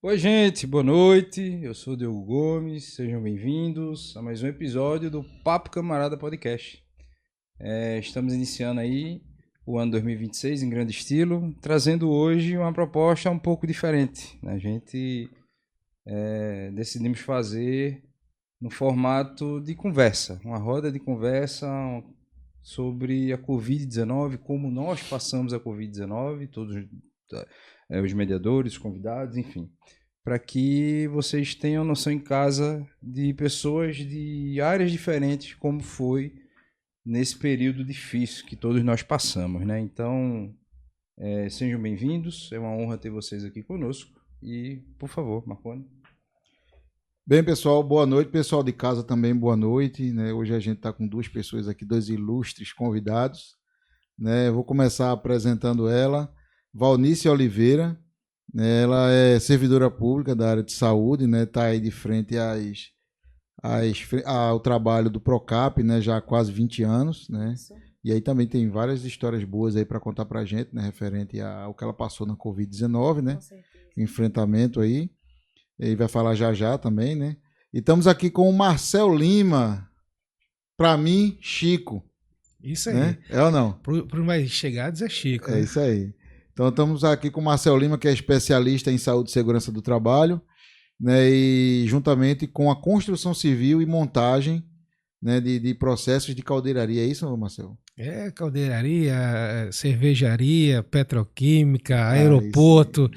Oi, gente, boa noite. Eu sou o Diogo Gomes, sejam bem-vindos a mais um episódio do Papo Camarada Podcast. Estamos iniciando aí o ano 2026 em grande estilo, trazendo hoje uma proposta um pouco diferente. A gente decidimos fazer no formato de conversa, uma roda de conversa sobre a Covid-19, como nós passamos a Covid-19, todos os mediadores, os convidados, enfim, para que vocês tenham noção em casa de pessoas de áreas diferentes, como foi nesse período difícil que todos nós passamos, né? Então, sejam bem-vindos, é uma honra ter vocês aqui conosco e, por favor, Marconi. Bem, pessoal, boa noite. Pessoal de casa também, boa noite. Né? Hoje a gente está com duas pessoas aqui, dois ilustres convidados. Né? Vou começar apresentando ela, Valnice Oliveira. Né? Ela é servidora pública da área de saúde, né? Está aí de frente ao trabalho do Procap, né? Já há quase 20 anos. Né? E aí também tem várias histórias boas aí para contar para a gente, né? Referente ao que ela passou na Covid-19, né? Enfrentamento aí. Ele vai falar já também, né? E estamos aqui com o Marcel Lima. Para mim, Chico. Isso aí. Né? É ou não? Para os mais chegados é Chico. É isso aí. Então estamos aqui com o Marcel Lima, que é especialista em saúde e segurança do trabalho, né? E juntamente com a construção civil e montagem, né, de processos de caldeiraria. É isso, Marcel? Caldeiraria, cervejaria, petroquímica, aeroporto.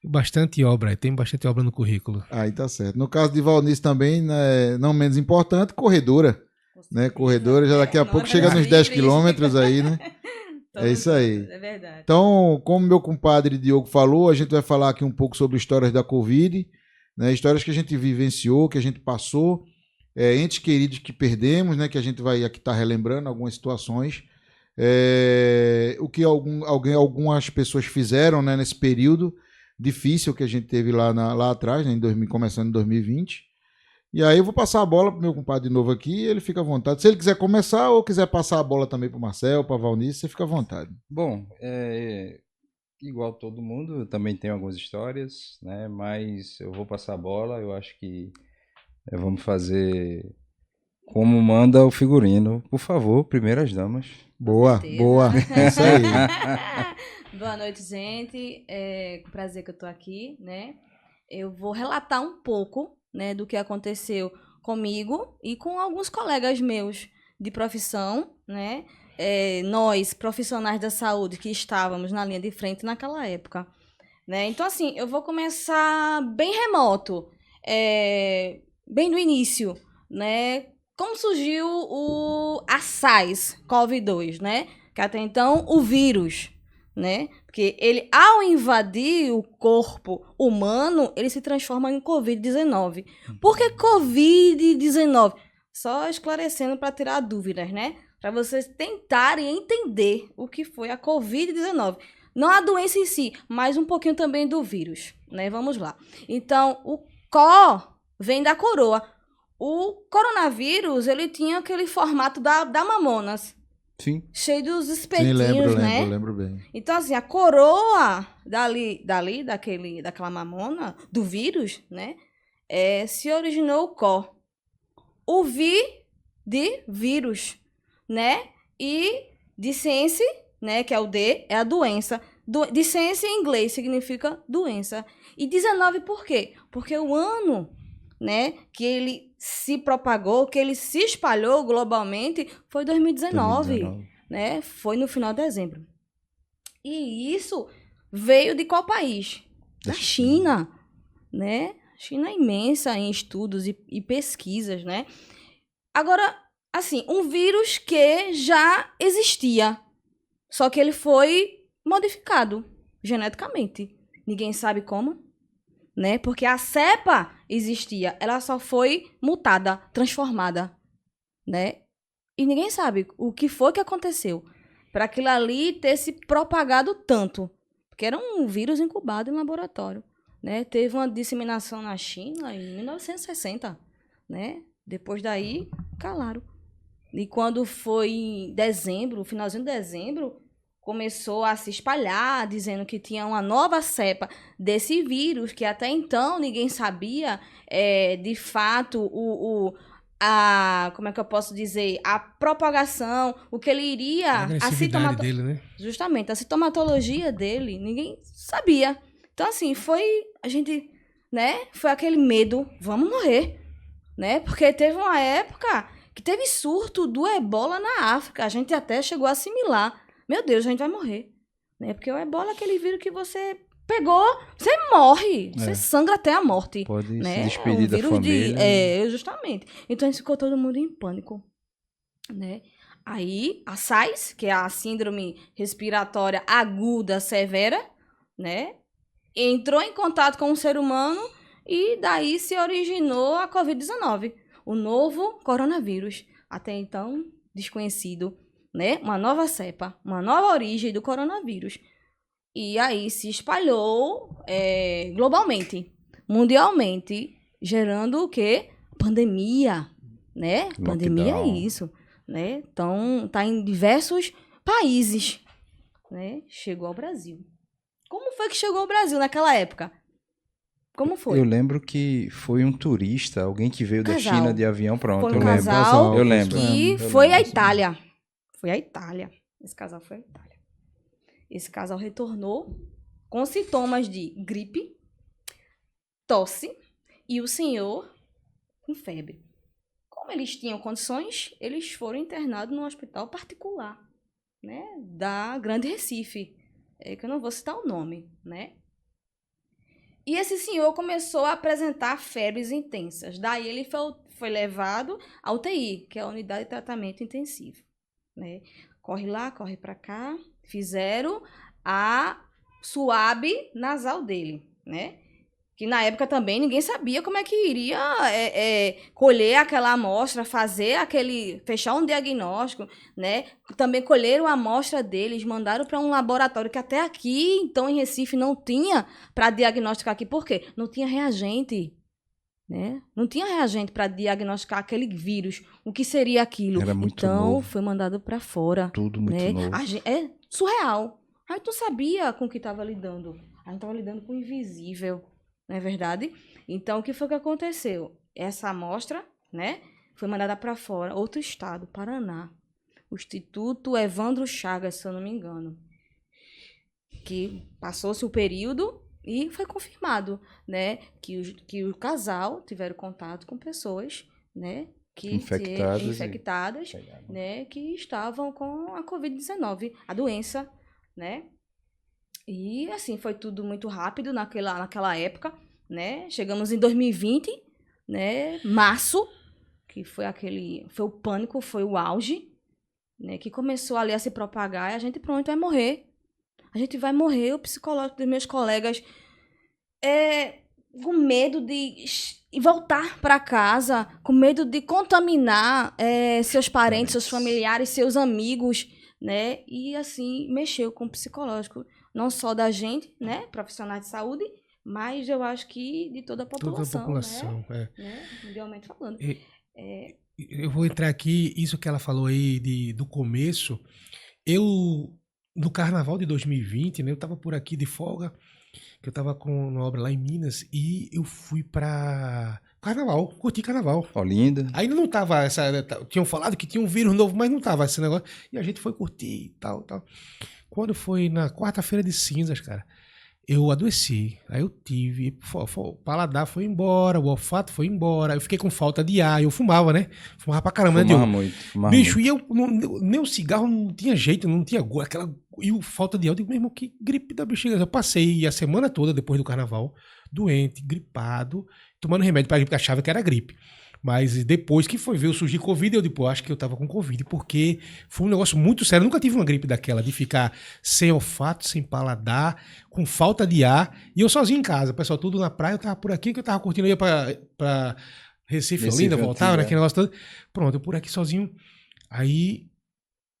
Bastante obra, tem bastante obra no currículo. Aí tá certo. No caso de Valnice também, né, não menos importante, corredora. Né? Corredora, já daqui a pouco chega nos 10 quilômetros aí, né? É isso aí. É verdade. Então, como meu compadre Diogo falou, a gente vai falar aqui um pouco sobre histórias da Covid, né? Histórias que a gente vivenciou, que a gente passou, entes queridos que perdemos, né? Que a gente vai aqui estar relembrando algumas situações. O que algumas pessoas fizeram, né, nesse período difícil que a gente teve lá atrás, né, começando em 2020. E aí eu vou passar a bola pro meu compadre de novo aqui e ele fica à vontade. Se ele quiser começar ou quiser passar a bola também pro Marcel, pra Valnice, você fica à vontade. Bom, igual todo mundo, eu também tenho algumas histórias, né? Mas eu vou passar a bola, eu acho que vamos fazer como manda o figurino. Por favor, primeiras damas. Boa. Isso aí. Boa noite, gente. É com prazer que eu tô aqui, né? Eu vou relatar um pouco, né, do que aconteceu comigo e com alguns colegas meus de profissão, né? Nós, profissionais da saúde, que estávamos na linha de frente naquela época, né? Então, assim, eu vou começar bem remoto, bem do início, né? Como surgiu a SARS-CoV-2, né? Que até então o vírus, né? Porque ele, ao invadir o corpo humano, ele se transforma em Covid-19. Por que Covid-19? Só esclarecendo para tirar dúvidas, né? Para vocês tentarem entender o que foi a Covid-19. Não a doença em si, mas um pouquinho também do vírus, né? Vamos lá. Então, o CO vem da coroa. O coronavírus, ele tinha aquele formato da Mamonas. Sim. Cheio dos espetinhos, né? Lembro bem. Então, assim, a coroa daquela mamona, do vírus, né? Se originou o CO. O vi de vírus, né? E dissense, né? Que é o D, é a doença. Dissense em inglês significa doença. E 19 por quê? Porque o ano, né, que ele se propagou, que ele se espalhou globalmente, foi 2019. Né? Foi no final de dezembro. E isso veio de qual país? Da China, né? China é imensa em estudos e pesquisas, né? Agora, assim, um vírus que já existia, só que ele foi modificado geneticamente. Ninguém sabe como, né? Porque a cepa existia, ela só foi mutada, transformada, né? E ninguém sabe o que foi que aconteceu para aquilo ali ter se propagado tanto. Porque era um vírus incubado em laboratório, né? Teve uma disseminação na China em 1960, né? Depois daí, calaram. E quando foi em dezembro, finalzinho de dezembro, começou a se espalhar, dizendo que tinha uma nova cepa desse vírus, que até então ninguém sabia, de fato, como é que eu posso dizer, a propagação, o que ele iria... A agressividade dele, né? Justamente, a sintomatologia dele, ninguém sabia. Então, assim, foi aquele medo, vamos morrer, né? Porque teve uma época que teve surto do ebola na África, a gente até chegou a assimilar. Meu Deus, a gente vai morrer, né? Porque o ebola é aquele vírus que você pegou, você morre, você sangra até a morte. Pode né? se despedir da família. Justamente. Então, a gente ficou todo mundo em pânico, né? Aí, a SARS, que é a síndrome respiratória aguda severa, né? Entrou em contato com o ser humano e daí se originou a Covid-19, o novo coronavírus, até então desconhecido, né? Uma nova cepa, uma nova origem do coronavírus. E aí se espalhou globalmente, mundialmente, gerando o quê? Pandemia, né? Lockdown. Pandemia é isso, né? Então, tá em diversos países, né? Chegou ao Brasil. Como foi que chegou ao Brasil naquela época? Como foi? Eu lembro que foi um turista, alguém que veio da Casal. China de avião, pronto. Foi um eu lembro. casal Eu lembro. que Eu foi lembro, à assim. Itália. Foi à Itália. Esse casal foi à Itália. Esse casal retornou com sintomas de gripe, tosse e o senhor com febre. Como eles tinham condições, eles foram internados num hospital particular, né, da Grande Recife, que eu não vou citar o nome, né? E esse senhor começou a apresentar febres intensas. Daí ele foi levado à UTI, que é a Unidade de Tratamento Intensivo, né? Corre lá, corre para cá. Fizeram a suave nasal dele, né? Que na época também ninguém sabia como é que iria colher aquela amostra, fechar um diagnóstico, né? Também colheram a amostra deles, mandaram para um laboratório que até aqui, então em Recife, não tinha para diagnosticar aqui. Por quê? Não tinha reagente, né? Não tinha reagente para diagnosticar aquele vírus, o que seria aquilo. Era muito então novo. foi mandado para fora. Tudo muito né? novo. É surreal. A gente não sabia com o que estava lidando. A gente estava lidando com o invisível. Não é verdade? Então, o que foi que aconteceu? Essa amostra, né, foi mandada para fora, outro estado, Paraná. O Instituto Evandro Chagas, se eu não me engano. Que passou-se o período e foi confirmado, né, que o casal tiveram contato com pessoas, né, infectadas, né, que estavam com a Covid-19, a doença, né? E, assim, foi tudo muito rápido naquela época, né? Chegamos em 2020, né? Março, que foi o pânico, foi o auge, né? Que começou ali a se propagar e a gente, pronto, vai morrer. A gente vai morrer. O psicológico dos meus colegas com medo de voltar para casa, com medo de contaminar seus parentes, seus familiares, seus amigos, né? E, assim, mexeu com o psicológico. Não só da gente, né, profissionais de saúde, mas eu acho que de toda a população. Toda a população, né? Mundialmente falando. Eu vou entrar aqui, isso que ela falou aí do começo. No carnaval de 2020, né, eu tava por aqui de folga, que eu tava com uma obra lá em Minas, e eu fui pra carnaval, curti carnaval. Olinda. Ainda não tava tinham falado que tinha um vírus novo, mas não tava esse negócio. E a gente foi curtir e tal. Quando foi na quarta-feira de cinzas, cara, eu adoeci. Aí eu tive, o paladar foi embora, o olfato foi embora, eu fiquei com falta de ar. Eu fumava, né? Fumava pra caramba, Fumava né? muito. Bicho, e eu nem o cigarro não tinha jeito, não tinha gosto. E o falta de ar, eu digo, mesmo que gripe da bexiga. Eu passei a semana toda depois do carnaval, doente, gripado, tomando remédio pra gripe, porque achava que era gripe. Mas depois que foi ver surgir Covid, eu digo, acho que eu tava com Covid, porque foi um negócio muito sério. Eu nunca tive uma gripe daquela, de ficar sem olfato, sem paladar, com falta de ar. E eu sozinho em casa, o pessoal tudo na praia, eu tava por aqui, que eu tava curtindo, eu ia pra Recife, Olinda, voltava, né, aquele negócio todo. Pronto, eu por aqui sozinho. Aí,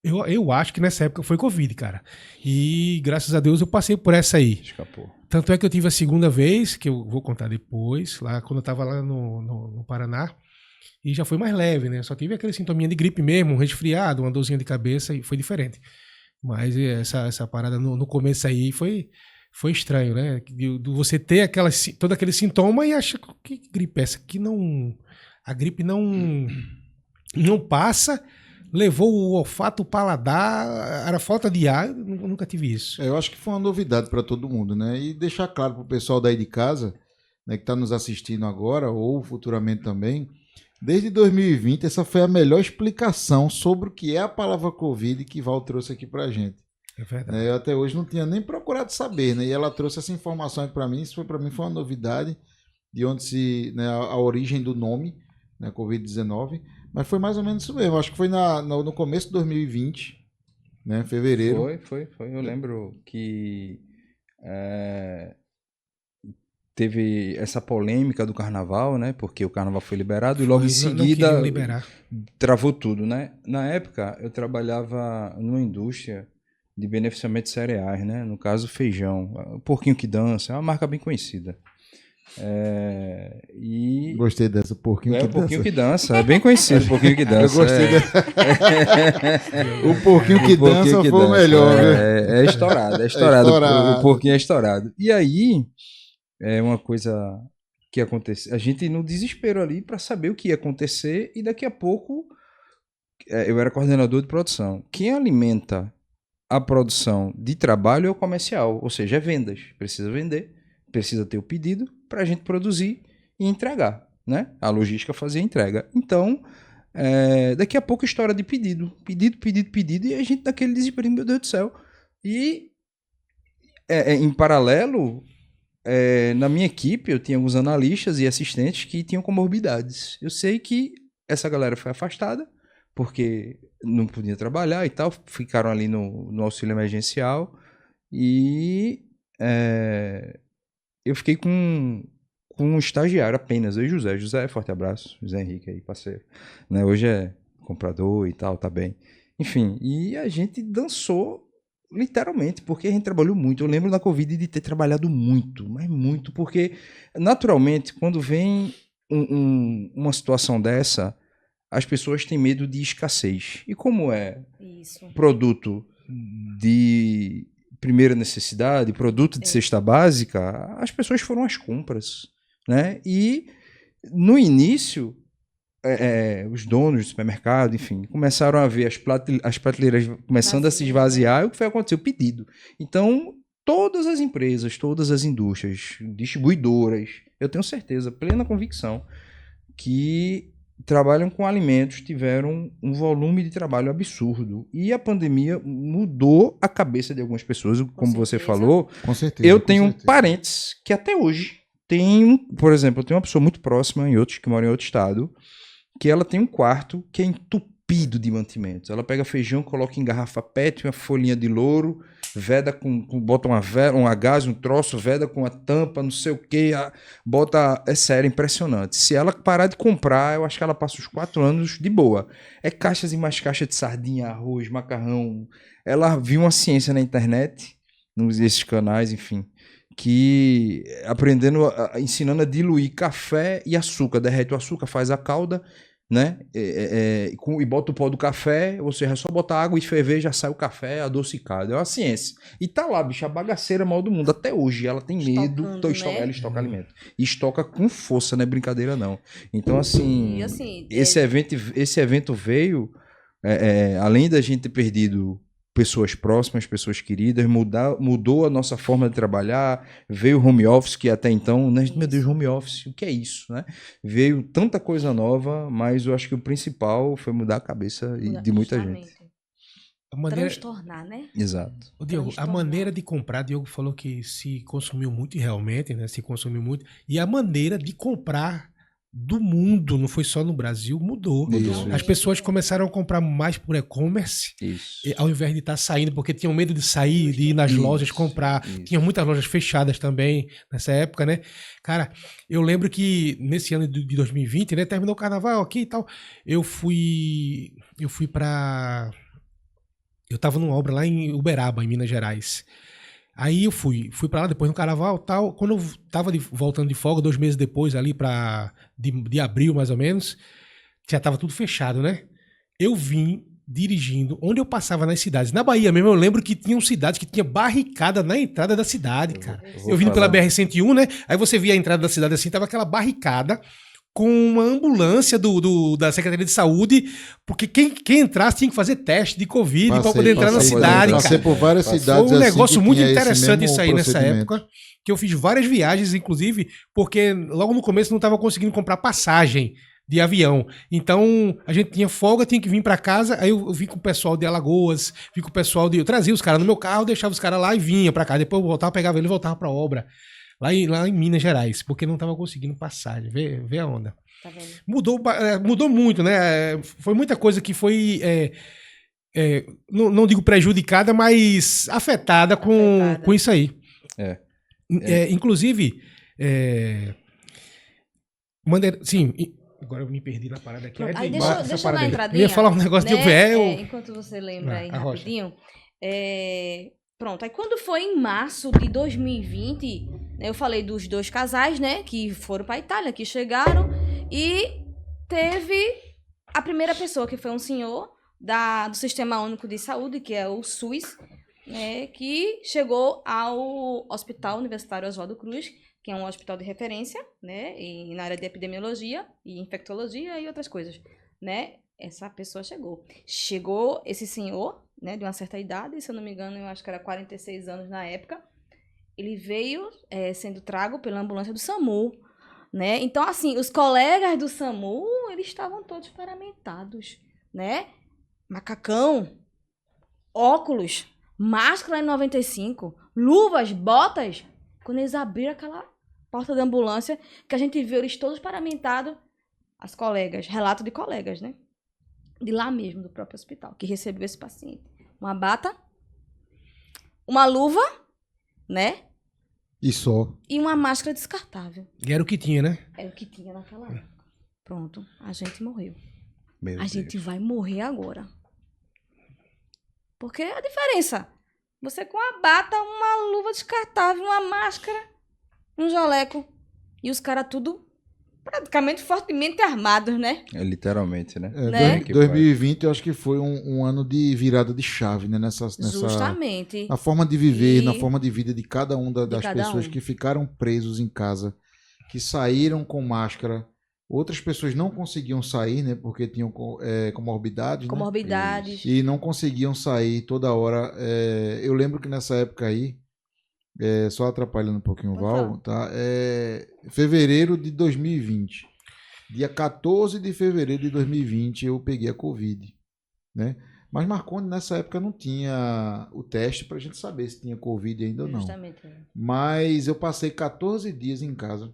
eu acho que nessa época foi Covid, cara. E graças a Deus eu passei por essa aí. Escapou. Tanto é que eu tive a segunda vez, que eu vou contar depois, lá quando eu tava lá no Paraná. E já foi mais leve, né? Só tive aquele sintominha de gripe mesmo, um resfriado, uma dorzinha de cabeça, e foi diferente. Mas essa parada no começo aí foi estranho, né? Você ter todo aquele sintoma e acha que gripe é essa? Que não. A gripe não passa, levou o olfato, o paladar, era falta de ar, eu nunca tive isso. Eu acho que foi uma novidade para todo mundo, né? E deixar claro para o pessoal daí de casa, né, que está nos assistindo agora ou futuramente também, desde 2020 essa foi a melhor explicação sobre o que é a palavra Covid que Val trouxe aqui para a gente. É verdade. Eu até hoje não tinha nem procurado saber, né? E ela trouxe essa informação para mim, isso para mim foi uma novidade, de onde né, a origem do nome, né, Covid-19, mas foi mais ou menos isso mesmo, acho que foi no começo de 2020, né, fevereiro. Foi. Eu lembro que teve essa polêmica do carnaval, né? Porque o carnaval foi liberado e logo em seguida travou tudo, né? Na época, eu trabalhava numa indústria de beneficiamento de cereais, né? No caso, feijão. O Porquinho que Dança, é uma marca bem conhecida. Gostei dessa, Porquinho que Dança. O Porquinho que Dança, é bem conhecido, o Porquinho que Dança. Eu gostei dessa. O Porquinho que Dança foi o melhor, né? É estourado. O Porquinho é estourado. E aí, é uma coisa que aconteceu. A gente no desespero ali para saber o que ia acontecer e daqui a pouco eu era coordenador de produção. Quem alimenta a produção de trabalho é o comercial, ou seja, é vendas. Precisa vender, precisa ter o pedido para a gente produzir e entregar, né? A logística fazia a entrega. Então, daqui a pouco história de pedido, e a gente naquele desespero, meu Deus do céu. E em paralelo, na minha equipe, eu tinha alguns analistas e assistentes que tinham comorbidades. Eu sei que essa galera foi afastada, porque não podia trabalhar e tal, ficaram ali no auxílio emergencial, e eu fiquei com um estagiário apenas, eu e José, forte abraço, José Henrique aí, parceiro, né? Hoje é comprador e tal, tá bem. Enfim, e a gente dançou literalmente, porque a gente trabalhou muito. Eu lembro na Covid de ter trabalhado muito, mas muito, porque naturalmente, quando vem uma situação dessa, as pessoas têm medo de escassez. E como é produto de primeira necessidade, produto de cesta básica, as pessoas foram às compras, né? E no início, os donos do supermercado, enfim, começaram a ver as prateleiras começando a se esvaziar, e o que foi acontecer? O pedido. Então, todas as empresas, todas as indústrias, distribuidoras, eu tenho certeza, plena convicção, que trabalham com alimentos, tiveram um volume de trabalho absurdo. E a pandemia mudou a cabeça de algumas pessoas, como você falou. Com certeza. Eu tenho parentes que até hoje tem, por exemplo, eu tenho uma pessoa muito próxima que mora em outro estado, que ela tem um quarto que é entupido de mantimentos. Ela pega feijão, coloca em garrafa PET, uma folhinha de louro, veda bota um gás, um troço, veda com a tampa, não sei o que, bota... É sério, impressionante. Se ela parar de comprar, eu acho que ela passa os 4 anos de boa. É caixas e mais caixas de sardinha, arroz, macarrão. Ela viu uma ciência na internet, nesses canais, enfim, que ensinando a diluir café e açúcar. Derrete o açúcar, faz a calda, né? E bota o pó do café, ou seja, é só botar água e ferver, já sai o café adocicado. É uma ciência. E tá lá, bicho, a bagaceira maior do mundo. Até hoje ela tem medo, ela estoca alimento. E estoca com força, não é brincadeira não. Então, assim, esse evento veio, além da gente ter perdido pessoas próximas, pessoas queridas, mudou a nossa forma de trabalhar, veio o home office, que até então, né, meu Deus, home office, o que é isso, né? Veio tanta coisa nova, mas eu acho que o principal foi mudar a cabeça de muita gente. Transtornar, né? Exato. Diogo, a maneira de comprar, Diogo falou que se consumiu muito, e realmente, né, se consumiu muito, e a maneira de comprar do mundo, não foi só no Brasil, mudou. As pessoas começaram a comprar mais por e-commerce, ao invés de estar saindo, porque tinham medo de sair, de ir nas lojas comprar. Tinha muitas lojas fechadas também nessa época, né? Cara, eu lembro que nesse ano de 2020, né, terminou o carnaval aqui e tal, eu fui pra... Eu tava numa obra lá em Uberaba, em Minas Gerais. Aí eu fui pra lá depois no carnaval e tal. Quando eu tava voltando de folga, 2 meses depois, ali de abril mais ou menos, já tava tudo fechado, né? Eu vim dirigindo, onde eu passava nas cidades. Na Bahia mesmo, eu lembro que tinham cidades que tinha barricada na entrada da cidade, cara. vou Eu vindo pela falar. BR-101, né? Aí você via a entrada da cidade assim, tava aquela barricada com uma ambulância da Secretaria de Saúde, porque quem entrasse tinha que fazer teste de Covid para poder entrar na passei por cidade, dentro. Passei cara. por várias Foi cidades Foi um assim negócio que muito tinha esse interessante mesmo isso aí nessa procedimento. época, que eu fiz várias viagens, inclusive, porque logo no começo não estava conseguindo comprar passagem de avião. Então, a gente tinha folga, tinha que vir para casa, aí eu vim com o pessoal de Alagoas, vim com o pessoal eu trazia os caras no meu carro, deixava os caras lá e vinha para cá. Depois eu voltava, pegava ele e voltava para obra. Lá em Minas Gerais, porque não estava conseguindo passagem. Vê a onda. Tá vendo? Mudou muito, né? Foi muita coisa que foi, não digo prejudicada, mas afetada com isso aí. Inclusive, sim, agora eu me perdi na parada aqui. Pronto, aí Essa deixa eu parada dar uma aí. entradinha. Eu ia falar um negócio de véu. Enquanto você lembra aí A Rocha. rapidinho. Pronto, aí quando foi em março de 2020, né, eu falei dos 2 casais, né, que foram para Itália, que chegaram, e teve a primeira pessoa, que foi um senhor do Sistema Único de Saúde, que é o SUS, né, que chegou ao Hospital Universitário Oswaldo Cruz, que é um hospital de referência, né, na área de epidemiologia e infectologia e outras coisas, né? Essa pessoa chegou esse senhor, né, de uma certa idade, se eu não me engano, eu acho que era 46 anos na época. Ele veio sendo trago pela ambulância do SAMU, né? Então, assim, os colegas do SAMU, eles estavam todos paramentados, né? Macacão, óculos, máscara N95, luvas, botas. Quando eles abriram aquela porta da ambulância, que a gente viu eles todos paramentados, as colegas, relato de colegas, né? De lá mesmo, do próprio hospital, que recebeu esse paciente. Uma bata, uma luva, né? E só. E uma máscara descartável. E era o que tinha, né? Era o que tinha naquela época. Pronto, a gente morreu. Meu A Deus. gente vai morrer agora. Porque a diferença, você com a bata, uma luva descartável, uma máscara, um jaleco, e os caras tudo praticamente fortemente armados, né? Literalmente, né? Né? 2020 eu acho que foi um ano de virada de chave, né? Nessa Justamente. na forma de viver, E- na forma de vida de cada um das cada pessoas um. que ficaram presos em casa, que saíram com máscara. Outras pessoas não conseguiam sair, né? Porque tinham comorbidades, né? Comorbidades. E não conseguiam sair toda hora. Eu lembro que nessa época aí, só atrapalhando um pouquinho o Pode Val, tá? Fevereiro de 2020. Dia 14 de fevereiro de 2020 eu peguei a Covid, né? Mas Marconi nessa época não tinha o teste pra gente saber se tinha Covid ainda ou não. Justamente. Mas eu passei 14 dias em casa,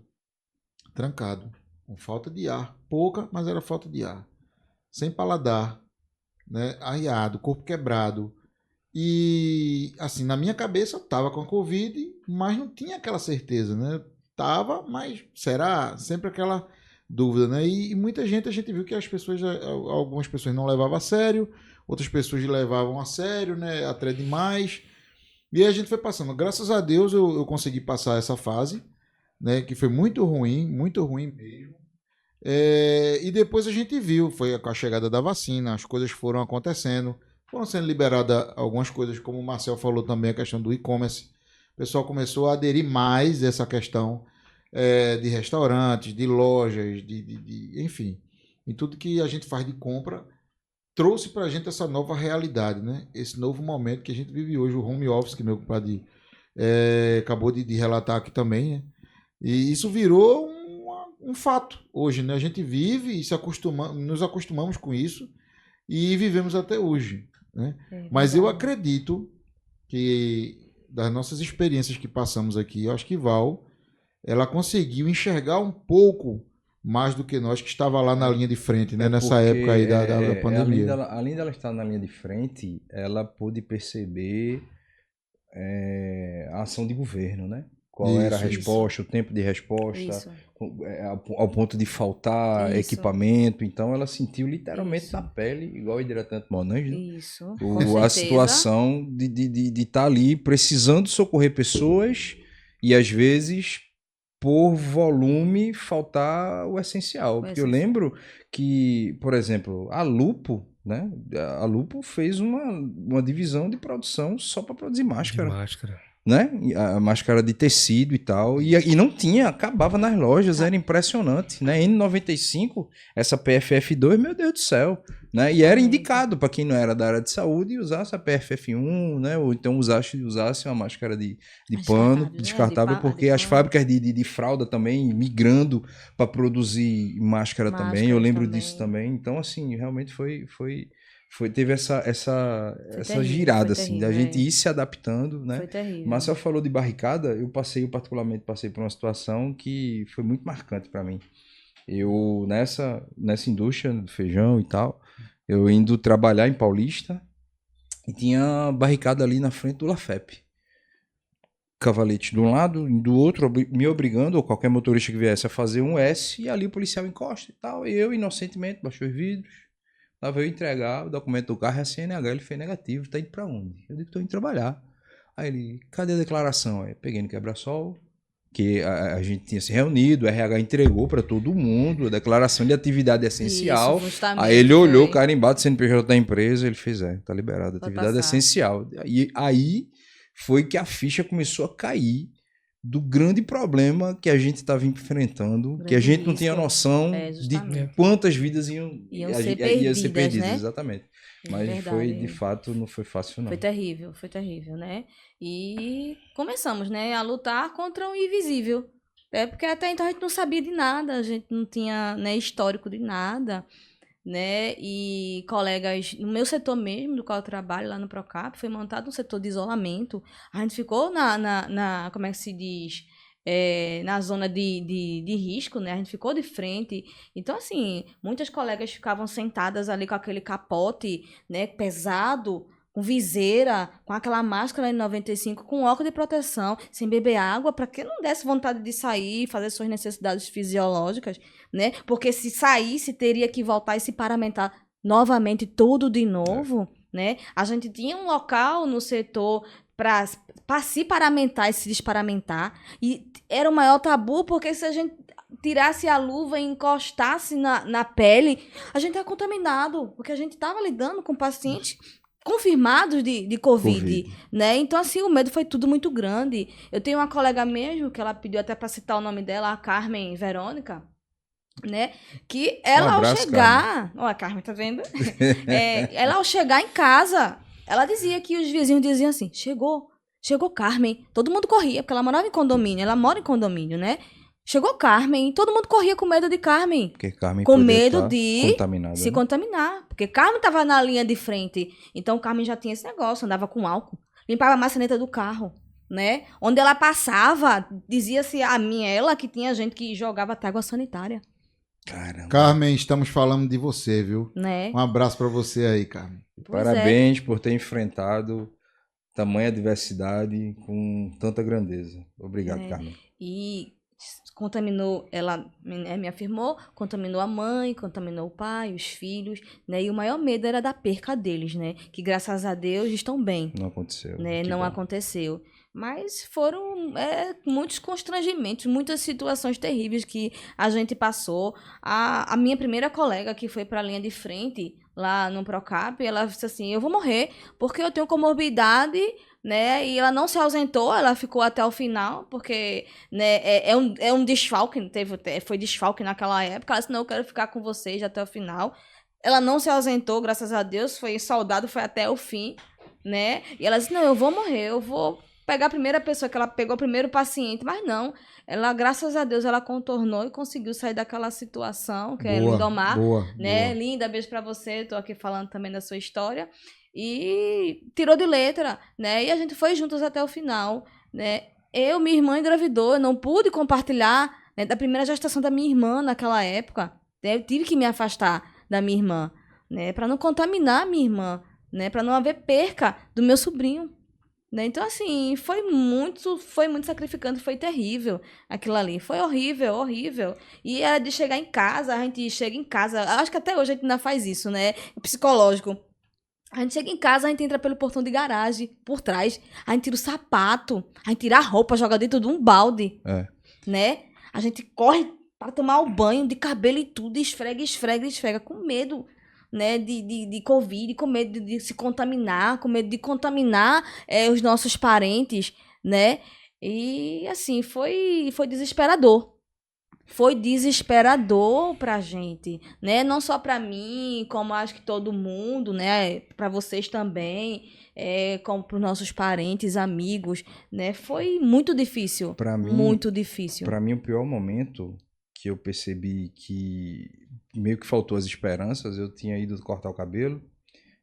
trancado, com falta de ar. Pouca, mas era falta de ar. Sem paladar, né? Arriado, corpo quebrado. E, assim, na minha cabeça eu tava com a Covid, mas não tinha aquela certeza, né? Tava, mas será? Sempre aquela dúvida, né? E muita gente, a gente viu que algumas pessoas não levavam a sério, outras pessoas levavam a sério, né? Até demais. E aí a gente foi passando. Graças a Deus eu consegui passar essa fase, né? Que foi muito ruim mesmo. E depois a gente viu, foi com a chegada da vacina, as coisas foram acontecendo. Foram sendo liberadas algumas coisas, como o Marcel falou também, a questão do e-commerce. O pessoal começou a aderir mais a essa questão de restaurantes, de lojas, enfim, em tudo que a gente faz de compra, trouxe para a gente essa nova realidade, né? Esse novo momento que a gente vive hoje, o home office, que meu compadre acabou de relatar aqui também, né? E isso virou um fato hoje, né? A gente vive e nos acostumamos com isso e vivemos até hoje, né? Mas eu acredito que das nossas experiências que passamos aqui, eu acho que Val, ela conseguiu enxergar um pouco mais do que nós que estava lá na linha de frente, né? Nessa Porque, época aí da pandemia. Além dela estar na linha de frente, ela pôde perceber a ação de governo, né? Qual era a Isso, resposta, o tempo de resposta, Isso. ao ponto de faltar Isso. equipamento. Então ela sentiu literalmente Isso. na pele, igual o hidratante Monange, né? Isso. Com certeza. A situação de estar ali precisando socorrer pessoas e às vezes por volume faltar o essencial. Porque eu lembro que, por exemplo, a Lupo, né? A Lupo fez uma divisão de produção só para produzir De máscara, máscara. né? E a máscara de tecido e tal. E não tinha, acabava nas lojas, era impressionante, né? N95, essa PFF2, meu Deus do céu, né? E era indicado para quem não era da área de saúde usasse a PFF1, né? Ou então usasse uma máscara de pano Descartável, né? descartável, porque de as pano. fábricas de fralda também migrando para produzir máscara também, eu Máscaras lembro também. disso também. Então, assim, realmente teve essa terrível, girada, foi assim, da terrível, gente ir se adaptando, né? Foi terrível. Marcel falou de barricada, eu particularmente passei por uma situação que foi muito marcante para mim. Eu, nessa indústria do feijão e tal, eu indo trabalhar em Paulista, e tinha barricada ali na frente do Lafep. Cavalete de um lado, do outro, me obrigando, ou qualquer motorista que viesse a fazer um S, e ali o policial encosta e tal, e eu, inocentemente, baixou os vidros, lá veio entregar o documento do carro, a CNH, ele fez negativo, tá indo pra onde? Eu digo, tô indo trabalhar. Aí ele, cadê a declaração? Aí peguei no quebra-sol, que a gente tinha se reunido, o RH entregou para todo mundo, a declaração de atividade essencial. Isso, justamente, Aí ele olhou, foi. carimbado, CNPJ da empresa, ele fez, tá liberado, Pode atividade passar. essencial. E aí foi que a ficha começou a cair do grande problema que a gente estava enfrentando, que a Grande gente não tinha risco. noção É, de justamente. quantas vidas iam ser ser perdidas, perdidas, né? exatamente. É Mas verdade. foi, de fato, não foi fácil não. Foi terrível, né? E começamos, né, a lutar contra o invisível. Porque até então a gente não sabia de nada, a gente não tinha, né, histórico de nada, né? E colegas, no meu setor mesmo, do qual eu trabalho, lá no Procap, foi montado um setor de isolamento. A gente ficou como é que se diz? Na zona de risco, né? A gente ficou de frente. Então, assim, muitas colegas ficavam sentadas ali com aquele capote, né, pesado, com viseira, com aquela máscara N95, com óculos de proteção, sem beber água, para que não desse vontade de sair, fazer suas necessidades fisiológicas, né? Porque se saísse, teria que voltar e se paramentar novamente tudo de novo, né? A gente tinha um local no setor para se paramentar e se desparamentar, e era o maior tabu, porque se a gente tirasse a luva e encostasse na pele, a gente era contaminado, porque a gente estava lidando com pacientes confirmados de COVID, né? Então, assim, o medo foi tudo muito grande. Eu tenho uma colega mesmo, que ela pediu até para citar o nome dela, a Carmen Verônica, né? Que ela, Um abraço, ao chegar... Ó, a Carmen, tá vendo? Ela, ao chegar em casa, ela dizia que os vizinhos diziam assim, chegou Carmen. Todo mundo corria, porque ela morava em condomínio, ela mora em condomínio, né? Chegou Carmen, todo mundo corria com medo de Carmen. Porque Carmen Com podia medo tá de contaminada, se né? contaminar. Porque Carmen estava na linha de frente. Então, Carmen já tinha esse negócio, andava com álcool. Limpava a maçaneta do carro, né? Onde ela passava, dizia-se a mim, ela, que tinha gente que jogava até água sanitária, Caramba. Carmen, estamos falando de você, viu? né? Um abraço pra você aí, Carmen. Pois Parabéns por ter enfrentado tamanha diversidade com tanta grandeza. Obrigado, Carmen. E contaminou, ela me afirmou, contaminou a mãe, contaminou o pai, os filhos, né? E o maior medo era da perca deles, né? Que graças a Deus estão bem, Não aconteceu. né? Que Não bom. aconteceu. Mas foram muitos constrangimentos, muitas situações terríveis que a gente passou. A minha primeira colega, que foi para a linha de frente, lá no Procap, ela disse assim, eu vou morrer porque eu tenho comorbidade, né? E ela não se ausentou, ela ficou até o final, porque, né, é um desfalque, foi desfalque naquela época. Ela disse, não, eu quero ficar com vocês até o final. Ela não se ausentou, graças a Deus, foi soldado, foi até o fim, né? E ela disse, não, eu vou morrer, eu vou pegar a primeira pessoa, que ela pegou o primeiro paciente, mas não. Ela, graças a Deus, ela contornou e conseguiu sair daquela situação, que é Lindomar, né? Boa. Linda, beijo pra você, tô aqui falando também da sua história. E tirou de letra, né? E a gente foi juntos até o final, né? Eu, minha irmã engravidou, eu não pude compartilhar, né, da primeira gestação da minha irmã naquela época. Né? Eu tive que me afastar da minha irmã, né? Para não contaminar a minha irmã, né? Para não haver perca do meu sobrinho. Né? Então, assim, foi muito sacrificante, foi terrível aquilo ali. Foi horrível, horrível. E era de chegar em casa, a gente chega em casa, acho que até hoje a gente ainda faz isso, né? Psicológico. A gente chega em casa, a gente entra pelo portão de garagem, por trás, a gente tira o sapato, a gente tira a roupa, joga dentro de um balde, né? A gente corre para tomar o banho de cabelo e tudo, esfrega, com medo, né, de Covid, com medo de se contaminar, com medo de contaminar os nossos parentes, né? E, assim, foi desesperador. Foi desesperador pra gente, né? Não só pra mim, como acho que todo mundo, né? Pra vocês também, como pros nossos parentes, amigos, né? Foi muito difícil. Pra mim, Muito difícil. Pra mim, o pior momento que eu percebi que meio que faltou as esperanças, eu tinha ido cortar o cabelo.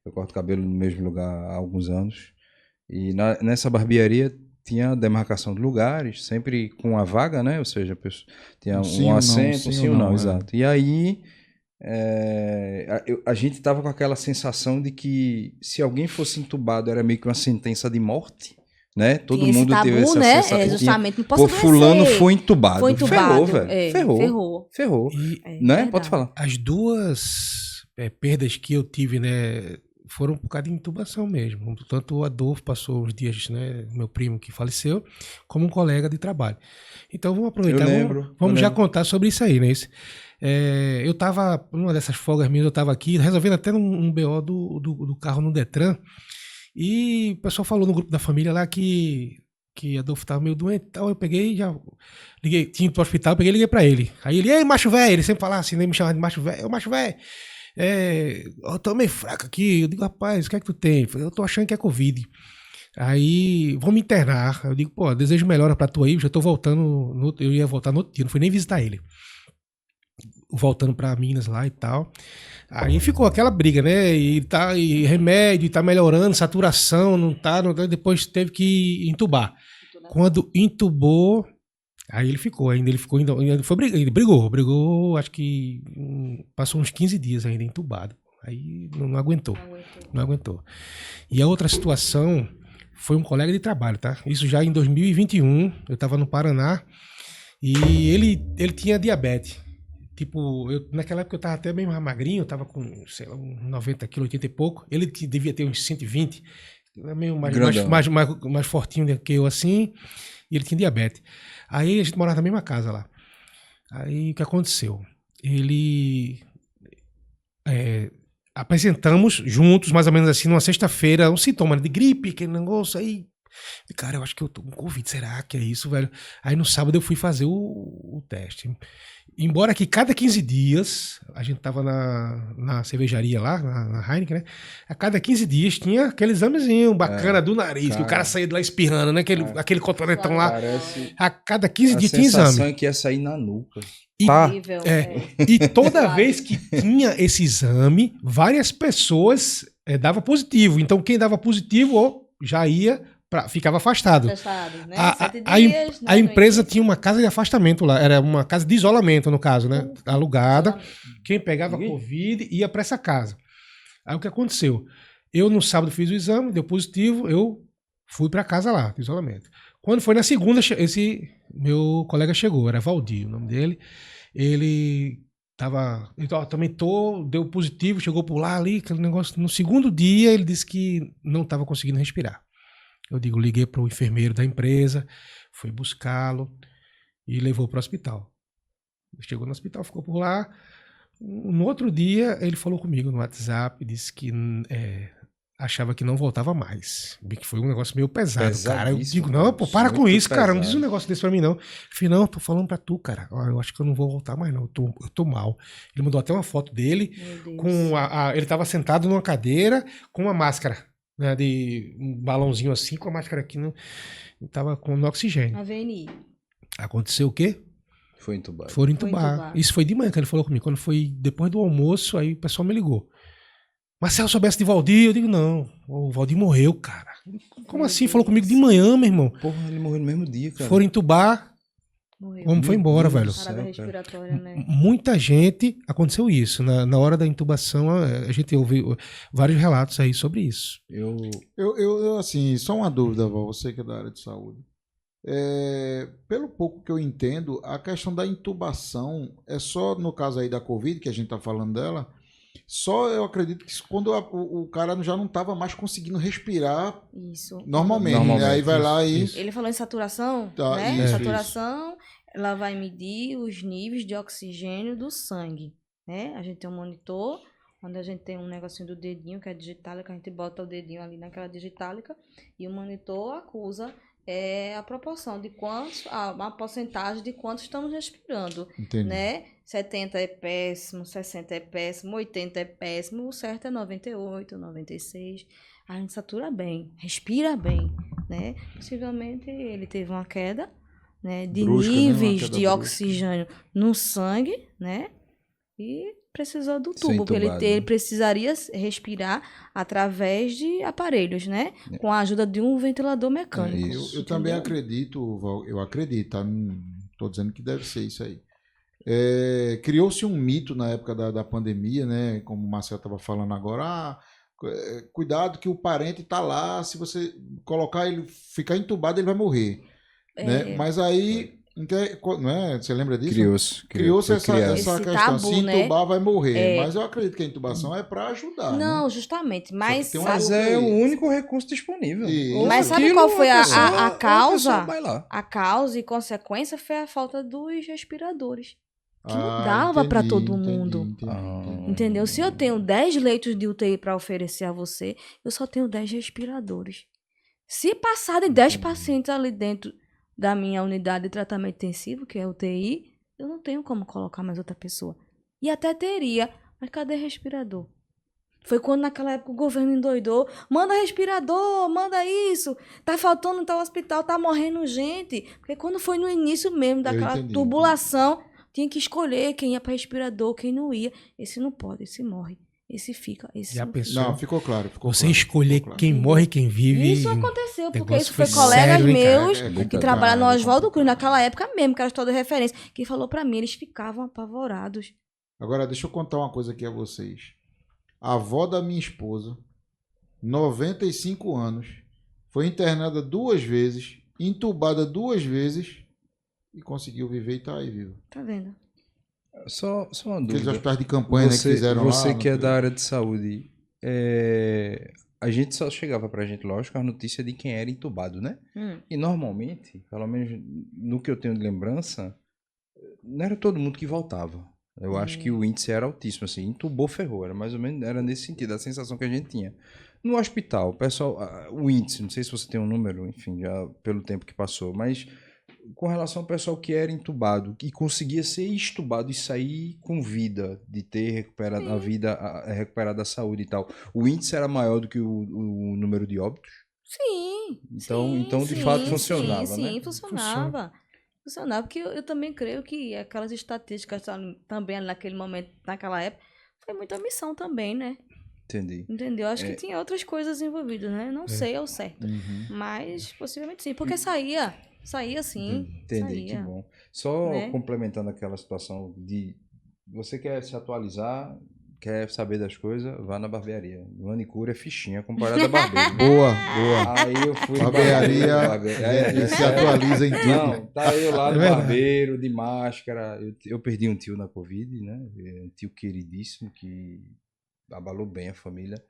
Eu corto o cabelo no mesmo lugar há alguns anos. E nessa barbearia tinha a demarcação de lugares, sempre com a vaga, né? Ou seja, a pessoa tinha sim um ou não, assento, sim sim ou ou não, não, exato. E aí a gente tava com aquela sensação de que se alguém fosse entubado era meio que uma sentença de morte, né? Todo Tinha esse mundo teve tabu, essa né? sensação. Justamente, não posso Pô, fulano foi entubado. Foi entubado. Ferrou, velho. Ferrou. Ferrou. E Né? Verdade. Pode falar. as duas perdas que eu tive, né, foram por causa de intubação mesmo. Tanto o Adolfo passou os dias, né, meu primo que faleceu, como um colega de trabalho. Então vamos aproveitar, Eu lembro, vamos eu já lembro. contar sobre isso aí, né? Eu tava, numa dessas folgas minhas, eu tava aqui, resolvendo até um BO do carro no Detran, e o pessoal falou no grupo da família lá que Adolfo tava meio doente e tal. Eu peguei, já liguei, tinha ido pro hospital, peguei e liguei pra ele. Aí ele, ei, macho velho, ele sempre falava assim, nem me chamava de macho velho, ô macho velho. Eu tô meio fraco aqui. Eu digo, rapaz, o que é que tu tem? Eu tô achando que é Covid. Aí, vou me internar. Eu digo, pô, desejo melhora pra tu aí, já tô voltando, eu ia voltar no outro dia, não fui nem visitar ele. Voltando pra Minas lá e tal. Aí ficou aquela briga, né? E remédio, e tá melhorando, saturação, não tá, depois teve que entubar. Quando entubou, aí ele ficou, ainda foi ele brigou, acho que passou uns 15 dias ainda entubado. Aí não aguentou. Não aguentou. E a outra situação foi um colega de trabalho, tá? Isso já em 2021, eu tava no Paraná, e ele tinha diabetes. Tipo, naquela época eu tava até bem mais magrinho, eu tava com, sei lá, uns 90 quilos, 80 e pouco. Ele que devia ter uns 120, meio mais fortinho do que eu assim, e ele tinha diabetes. Aí a gente morava na mesma casa lá. Aí o que aconteceu? Apresentamos juntos, mais ou menos assim, numa sexta-feira, um sintoma de gripe, aquele negócio aí. Cara, eu acho que eu tô com Covid, será que é isso, velho? Aí no sábado eu fui fazer o teste. Embora que cada 15 dias, a gente tava na cervejaria lá, na Heineken, né? A cada 15 dias tinha aquele examezinho bacana do nariz, cara. que o cara saía de lá espirrando, né? Aquele cotonetão lá. Parece A cada 15 a dias tinha sensação exame. é que ia sair na nuca. Horrível. E toda vez que tinha esse exame, várias pessoas davam positivo. Então quem dava positivo já ficava afastado. Né? A empresa tinha uma casa de afastamento lá, era uma casa de isolamento, no caso, né? Alugada. Quem pegava Covid ia para essa casa. Aí o que aconteceu? Eu no sábado fiz o exame, deu positivo, eu fui para casa lá, de isolamento. Quando foi na segunda, esse meu colega chegou, era Valdir, o nome dele. Ele também deu positivo, chegou por lá ali, aquele negócio. No segundo dia ele disse que não estava conseguindo respirar. Eu liguei para o enfermeiro da empresa, fui buscá-lo e levou para o hospital. Chegou no hospital, ficou por lá. No outro dia, ele falou comigo no WhatsApp, disse que achava que não voltava mais. Que foi um negócio meio pesado, cara. Eu digo, não, pô, para com isso, cara. Não diz um negócio desse pra mim, não. Eu falei, não, tô falando pra tu, cara. Eu acho que eu não vou voltar mais, não. Eu tô mal. Ele mandou até uma foto dele com ele tava sentado numa cadeira com uma máscara. Né, de um balãozinho assim, com a máscara aqui, tava com oxigênio. AVNI. Aconteceu o quê? Foi entubado. Foram entubar. Isso foi de manhã que ele falou comigo. Quando foi depois do almoço, aí o pessoal me ligou. Marcelo, soubesse de Valdir? Eu digo, não. O Valdir morreu, cara. Como assim? Falou comigo de manhã, meu irmão. Porra, ele morreu no mesmo dia, cara. Foram entubar. Morreu. O homem foi embora, velho. Parada respiratória, né? Muita gente aconteceu isso. Na hora da intubação, a gente ouviu vários relatos aí sobre isso. Eu assim, só uma dúvida, Val, você que é da área de saúde. Pelo pouco que eu entendo, a questão da intubação é só no caso aí da Covid, que a gente tá falando dela, só eu acredito que quando o cara já não estava mais conseguindo respirar normalmente. Aí vai lá e... Ele falou em saturação, tá, né? Isso, saturação, ela vai medir os níveis de oxigênio do sangue, né? A gente tem um monitor onde a gente tem um negocinho do dedinho, que é digitálica, a gente bota o dedinho ali naquela digitálica e o monitor acusa a proporção de quantos, uma porcentagem de quanto estamos respirando, Entendi. né? 70 é péssimo, 60 é péssimo, 80 é péssimo, o certo é 98, 96. A gente satura bem, respira bem, né? Possivelmente ele teve uma queda, né, de Brusca, né? Uma níveis queda de brusca. oxigênio no sangue, né? E precisou do Ser tubo, porque entubado, ele né? precisaria respirar através de aparelhos, né? Com a ajuda de um ventilador mecânico. isso. Eu também entendeu? acredito, Val, eu acredito, tá? Não tô dizendo que deve ser isso aí. Criou-se um mito na época da pandemia, né? Como o Marcelo estava falando agora, cuidado que o parente está lá, se você colocar ele, ficar entubado, ele vai morrer, né? Mas aí, não é? Você lembra disso? Criou-se foi essa criado. Esse questão, tabu, se né? entubar vai morrer, mas eu acredito que a intubação é para ajudar, Não, né? justamente, mas tem um sabe, Mas tubo é aí. o único recurso disponível. Isso. Ou mas sabe aquilo, qual foi a pessoa causa? vai lá. A causa e consequência foi a falta dos respiradores. Que não Ah, dava para entendi, todo entendi, mundo. entendi. Entendeu? Se eu tenho 10 leitos de UTI para oferecer a você, eu só tenho 10 respiradores. Se passarem 10 pacientes ali dentro da minha unidade de tratamento intensivo, que é UTI, eu não tenho como colocar mais outra pessoa. E até teria, mas cadê respirador? Foi quando naquela época o governo endoidou. Manda respirador, manda isso. Tá faltando em tal hospital, tá morrendo gente. Porque quando foi no início mesmo daquela entendi, tubulação, tinha que escolher quem ia para respirador, quem não ia. Esse não pode, esse morre. Esse fica, esse Já não pensou? Não, ficou claro. Você escolher ficou claro. quem morre e quem vive. Isso aconteceu, porque negócio isso foi foi colegas sério, hein, cara? meus É que complicado, trabalham no é Oswaldo Cruz, complicado. naquela época mesmo, que era história de referência, que falou pra mim, eles ficavam apavorados. Agora, deixa eu contar uma coisa aqui a vocês. A avó da minha esposa, 95 anos, foi internada 2 vezes, entubada 2 vezes e conseguiu viver e tá aí viva. Tá vendo? Só uma Aqueles dúvida. hospitais de campanha né, que fizeram Você lá. que é da área de saúde, a gente só chegava pra gente, lógico, a notícia de quem era entubado, né? E normalmente, pelo menos no que eu tenho de lembrança, não era todo mundo que voltava. Eu acho que o índice era altíssimo, assim, entubou, ferrou, era mais ou menos, era nesse sentido, a sensação que a gente tinha. No hospital, o pessoal, o índice, não sei se você tem um número, enfim, já pelo tempo que passou, mas com relação ao pessoal que era entubado e conseguia ser extubado e sair com vida, de ter recuperado a vida, recuperado a saúde e tal, o índice era maior do que o número de óbitos? Sim. Então de fato funcionava, né? Sim, funcionava. Funcionava, porque eu também creio que aquelas estatísticas também naquele momento, naquela época, foi muita missão também, né? Entendi. Entendeu? Acho que tinha outras coisas envolvidas, né? Não sei ao certo. Mas possivelmente sim. Porque saía sim. Entendi, que saía. bom. Só Né? complementando aquela situação de você quer se atualizar, quer saber das coisas, vá na barbearia. Manicure é fichinha comparada a barbeiro. Boa, boa. Aí eu fui no Barbearia, barbeiro. se atualiza em tudo. Não, tá eu lá no verdade. barbeiro, de máscara. Eu perdi um tio na Covid, né? Um tio queridíssimo que abalou bem a família.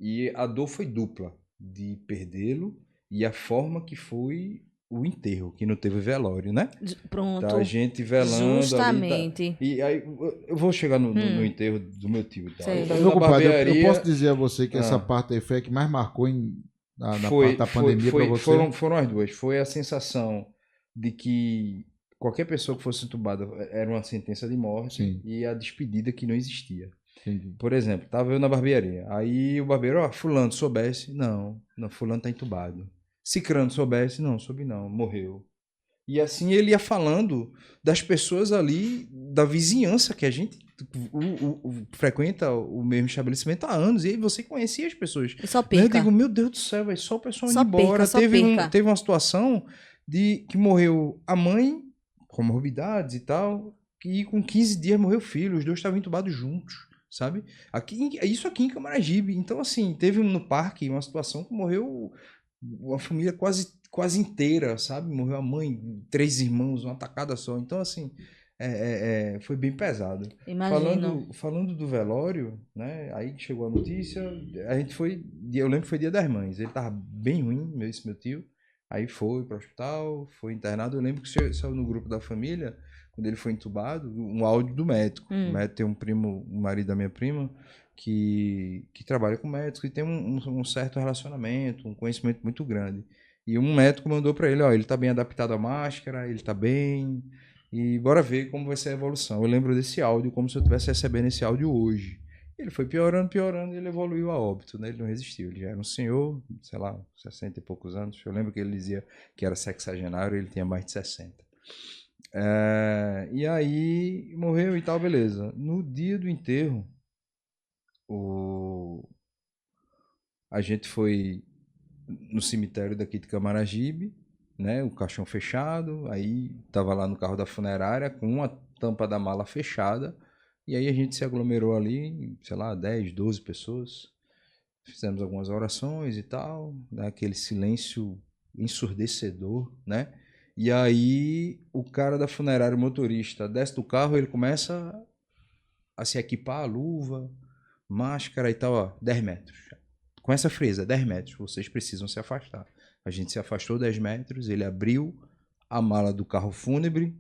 E a dor foi dupla, de perdê-lo e a forma que foi o enterro, que não teve velório, né? Pronto. Tá a gente velando Justamente. ali. E aí eu vou chegar no enterro do meu tio e tal. Sei. Aí tá eu Meu na compadre, eu barbearia. posso dizer a você que essa Ah. parte aí foi a que mais marcou na parte da pandemia para você? Foram as duas. Foi a sensação de que qualquer pessoa que fosse entubada era uma sentença de morte. Sim. E a despedida que não existia. Entendi. Por exemplo, tava eu na barbearia. Aí o barbeiro, fulano, soubesse. Não, fulano tá entubado. Cicrano soubesse. Não, soube não, morreu. E assim ele ia falando das pessoas ali, da vizinhança que a gente frequenta o mesmo estabelecimento há anos. E aí você conhecia as pessoas. E só Eu perca. digo, meu Deus do céu, véio, só o pessoal Só indo embora. perca, só Teve perca. teve uma situação de que morreu a mãe, com morbidades e tal, e com 15 dias morreu o filho. Os dois estavam entubados juntos, sabe? Isso aqui em Camaragibe. Então, assim, teve no parque uma situação que morreu uma família quase inteira, sabe? Morreu a mãe, 3 irmãos, uma tacada só. Então, assim, foi bem pesado. Imagino. Falando do velório, né? Aí chegou a notícia, a gente foi, eu lembro que foi Dia das Mães, ele tava bem ruim, esse meu tio, aí foi para o hospital, foi internado. Eu lembro que saiu no grupo da família, quando ele foi entubado, um áudio do médico. O médico tem um primo, o marido da minha prima, que trabalha com médicos e tem um certo relacionamento, um conhecimento muito grande. E um médico mandou para ele, ó, ele tá bem adaptado à máscara, ele tá bem, e bora ver como vai ser a evolução. Eu lembro desse áudio como se eu estivesse recebendo esse áudio hoje. Ele foi piorando, e ele evoluiu a óbito, né? Ele não resistiu, ele já era um senhor, sei lá, 60 e poucos anos. Eu lembro que ele dizia que era sexagenário, ele tinha mais de 60. E aí morreu e tal, beleza. No dia do enterro, a gente foi no cemitério daqui de Camaragibe, né? O caixão fechado, aí tava lá no carro da funerária com uma tampa da mala fechada, e aí a gente se aglomerou ali, sei lá, 10, 12 pessoas, fizemos algumas orações e tal, né? Aquele silêncio ensurdecedor, né? E aí o cara da funerária, o motorista, desce do carro, ele começa a se equipar, a luva, máscara e tal, ó, 10 metros. Com essa fresa, 10 metros, vocês precisam se afastar. A gente se afastou 10 metros, ele abriu a mala do carro fúnebre,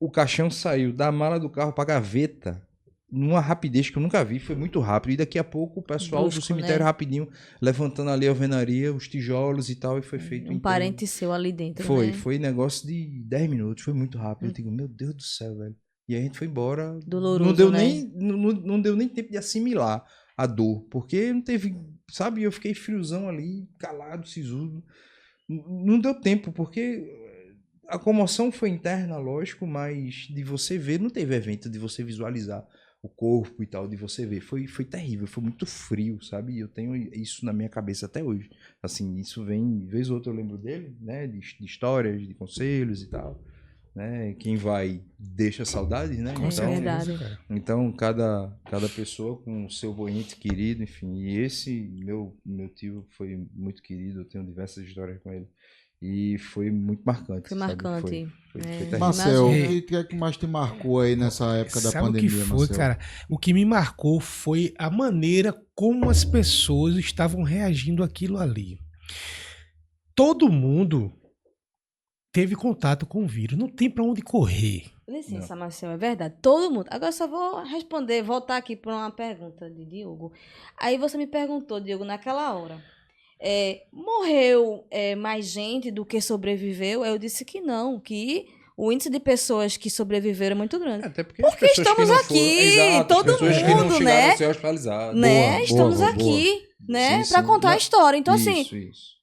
o caixão saiu da mala do carro para a gaveta, numa rapidez que eu nunca vi, foi muito rápido. E daqui a pouco o pessoal do cemitério, né? Rapidinho, levantando ali a alvenaria, os tijolos e tal, e foi feito... Um parente seu ali dentro, foi, né? Foi negócio de 10 minutos, foi muito rápido. Eu digo, meu Deus do céu, velho. E a gente foi embora. Doloroso, não deu, né? não deu nem tempo de assimilar a dor, porque não teve, sabe, eu fiquei friozão ali, calado, sisudo, não deu tempo, porque a comoção foi interna, lógico, mas de você ver, não teve evento de você visualizar o corpo e tal, de você ver, foi terrível, foi muito frio, sabe, eu tenho isso na minha cabeça até hoje, assim, isso vem, vez ou outra eu lembro dele, né, de histórias, de conselhos e tal, né? Quem vai deixa saudades, né? É verdade. Então cada pessoa com o seu ente querido, enfim. E esse meu tio foi muito querido, eu tenho diversas histórias com ele. E foi muito marcante. Foi marcante. Foi Marcel, o que é que mais te marcou aí nessa época da pandemia, o que foi, Marcel? cara? O que me marcou foi a maneira como as pessoas estavam reagindo àquilo ali. Todo mundo teve contato com o vírus, não tem pra onde correr. Licença, Marcel, é verdade. Todo mundo. Agora só vou responder, voltar aqui para uma pergunta de Diogo. Aí você me perguntou, Diogo, naquela hora, morreu mais gente do que sobreviveu? Eu disse que não, que o índice de pessoas que sobreviveram é muito grande. Até porque estamos aqui, todo mundo, né? Né? Estamos aqui, né? Para contar a história. Então, assim,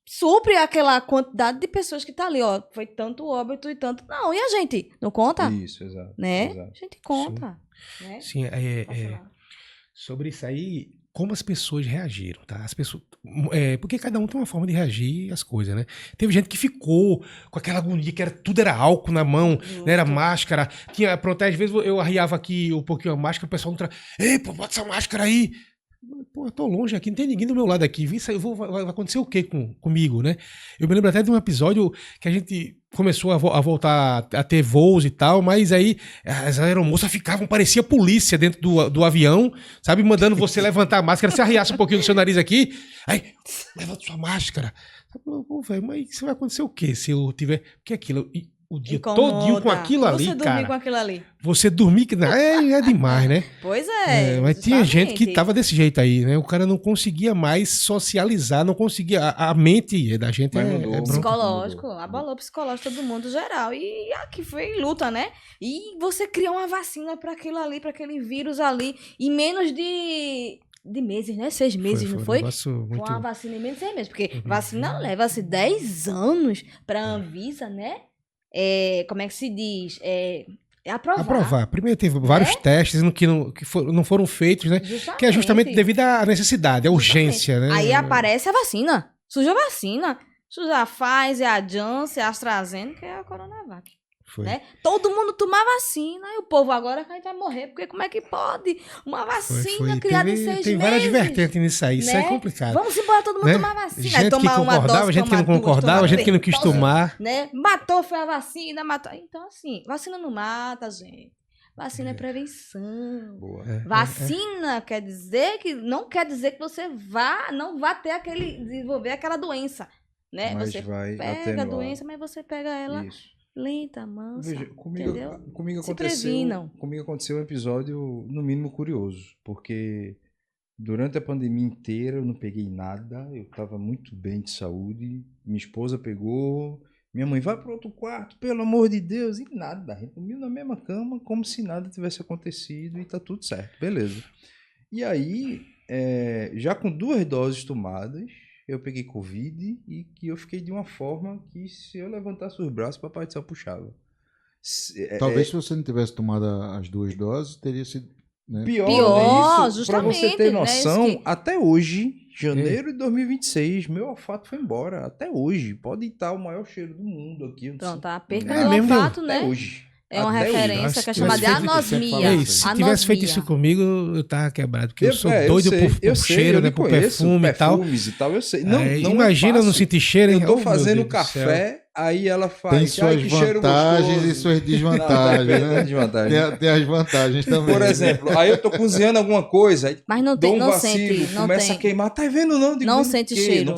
supre aquela quantidade de pessoas que tá ali, ó. Foi tanto óbito e tanto... Não, e a gente? Não conta? Isso, exato. Né? Exato. A gente conta. Sim, né? Sim, sobre isso aí, como as pessoas reagiram, tá? As pessoas... porque cada um tem uma forma de reagir às coisas, né? Teve gente que ficou com aquela agonia, que tudo era álcool na mão, né? Era máscara. Pronto, às vezes eu arriava aqui um pouquinho a máscara, o pessoal não ei, pô, bota essa máscara aí. Pô, eu tô longe aqui, não tem ninguém do meu lado aqui. Vai acontecer o quê comigo, né? Eu me lembro até de um episódio que a gente começou a voltar a ter voos e tal, mas aí as aeromoças parecia polícia dentro do avião, sabe? Mandando você levantar a máscara, se arriasse um pouquinho do seu nariz aqui, aí, levanta sua máscara. Pô, velho, mas isso vai acontecer o quê se eu tiver... Porque aquilo... O dia todinho com aquilo ali, cara. Você dormir com aquilo ali. Você dormir... É demais, né? Pois é. Mas tinha gente que tava desse jeito aí, né? O cara não conseguia mais socializar, não conseguia... A mente da gente psicológico. Abalou o psicológico todo mundo geral. E aqui foi luta, né? E você criou uma vacina para aquilo ali, para aquele vírus ali, em menos de meses, né? 6 meses, não foi? Foi uma vacina em menos de 6 meses. Porque vacina leva-se 10 anos para a Anvisa, né? Como é que se diz? Aprovar. Primeiro teve vários testes que não foram feitos, né? Justamente. Que é justamente devido à necessidade, à urgência, né? Aí aparece a vacina. Surgiu a vacina. Surgiu a Pfizer, a Janssen, a AstraZeneca e a Coronavac. Né? Todo mundo tomar vacina e o povo agora que a gente vai morrer, porque como é que pode? Uma vacina criada em 6 meses. Tem várias vertentes nisso aí, isso é complicado. Vamos embora todo mundo tomar vacina. Gente que concordava, gente que não concordava, gente que não quis tomar. Né? Matou, foi a vacina, matou. Então, assim, vacina não mata, gente. Vacina é prevenção. Boa. Vacina quer dizer que não quer dizer que você não vá ter desenvolver aquela doença, né? Mas você vai pega a doença, mas você pega ela. Isso. lenta, mansa. Veja, entendeu? comigo Se previnam. aconteceu um episódio, no mínimo, curioso. Porque durante a pandemia inteira eu não peguei nada, eu estava muito bem de saúde, minha esposa pegou, minha mãe vai para outro quarto, pelo amor de Deus, e nada. A gente dormiu na mesma cama como se nada tivesse acontecido e tá tudo certo, beleza. E aí, já com 2 doses tomadas, eu peguei Covid e que eu fiquei de uma forma que se eu levantasse os braços, Papai do Céu puxava. Talvez se você não tivesse tomado as 2 doses, teria sido, né? Pior, Pior, isso, pra você justamente, ter né, noção, isso que- até hoje, janeiro de 2026, meu olfato foi embora. Até hoje. Pode estar o maior cheiro do mundo aqui. eu não Pronto, sei. a perda É do mesmo, olfato, Até né? hoje. É uma Até hoje. referência que é Se chamada de tivesse feito- anosmia. Ei, se tivesse feito isso Anosmia. comigo, eu tava quebrado. Porque eu sou eu doido sei, por eu sei, cheiro, eu né? lhe Por conheço, perfume e tal. perfumes e tal, eu sei. Não, Aí, não imagina é eu não fácil. sentir cheiro, hein? Eu tô Oh, meu fazendo Deus do céu. café, aí ela faz. Tem Ai, suas que cheiro vantagens gostoso. e suas Não, desvantagens, tem né? desvantagem. Tem as vantagens também. Por exemplo, aí eu tô cozinhando alguma coisa, aí Mas não dou tem, um não vacilo, sente, não começa a tem. queimar. Tá vendo não? Digo, Não vendo o sente quê? cheiro.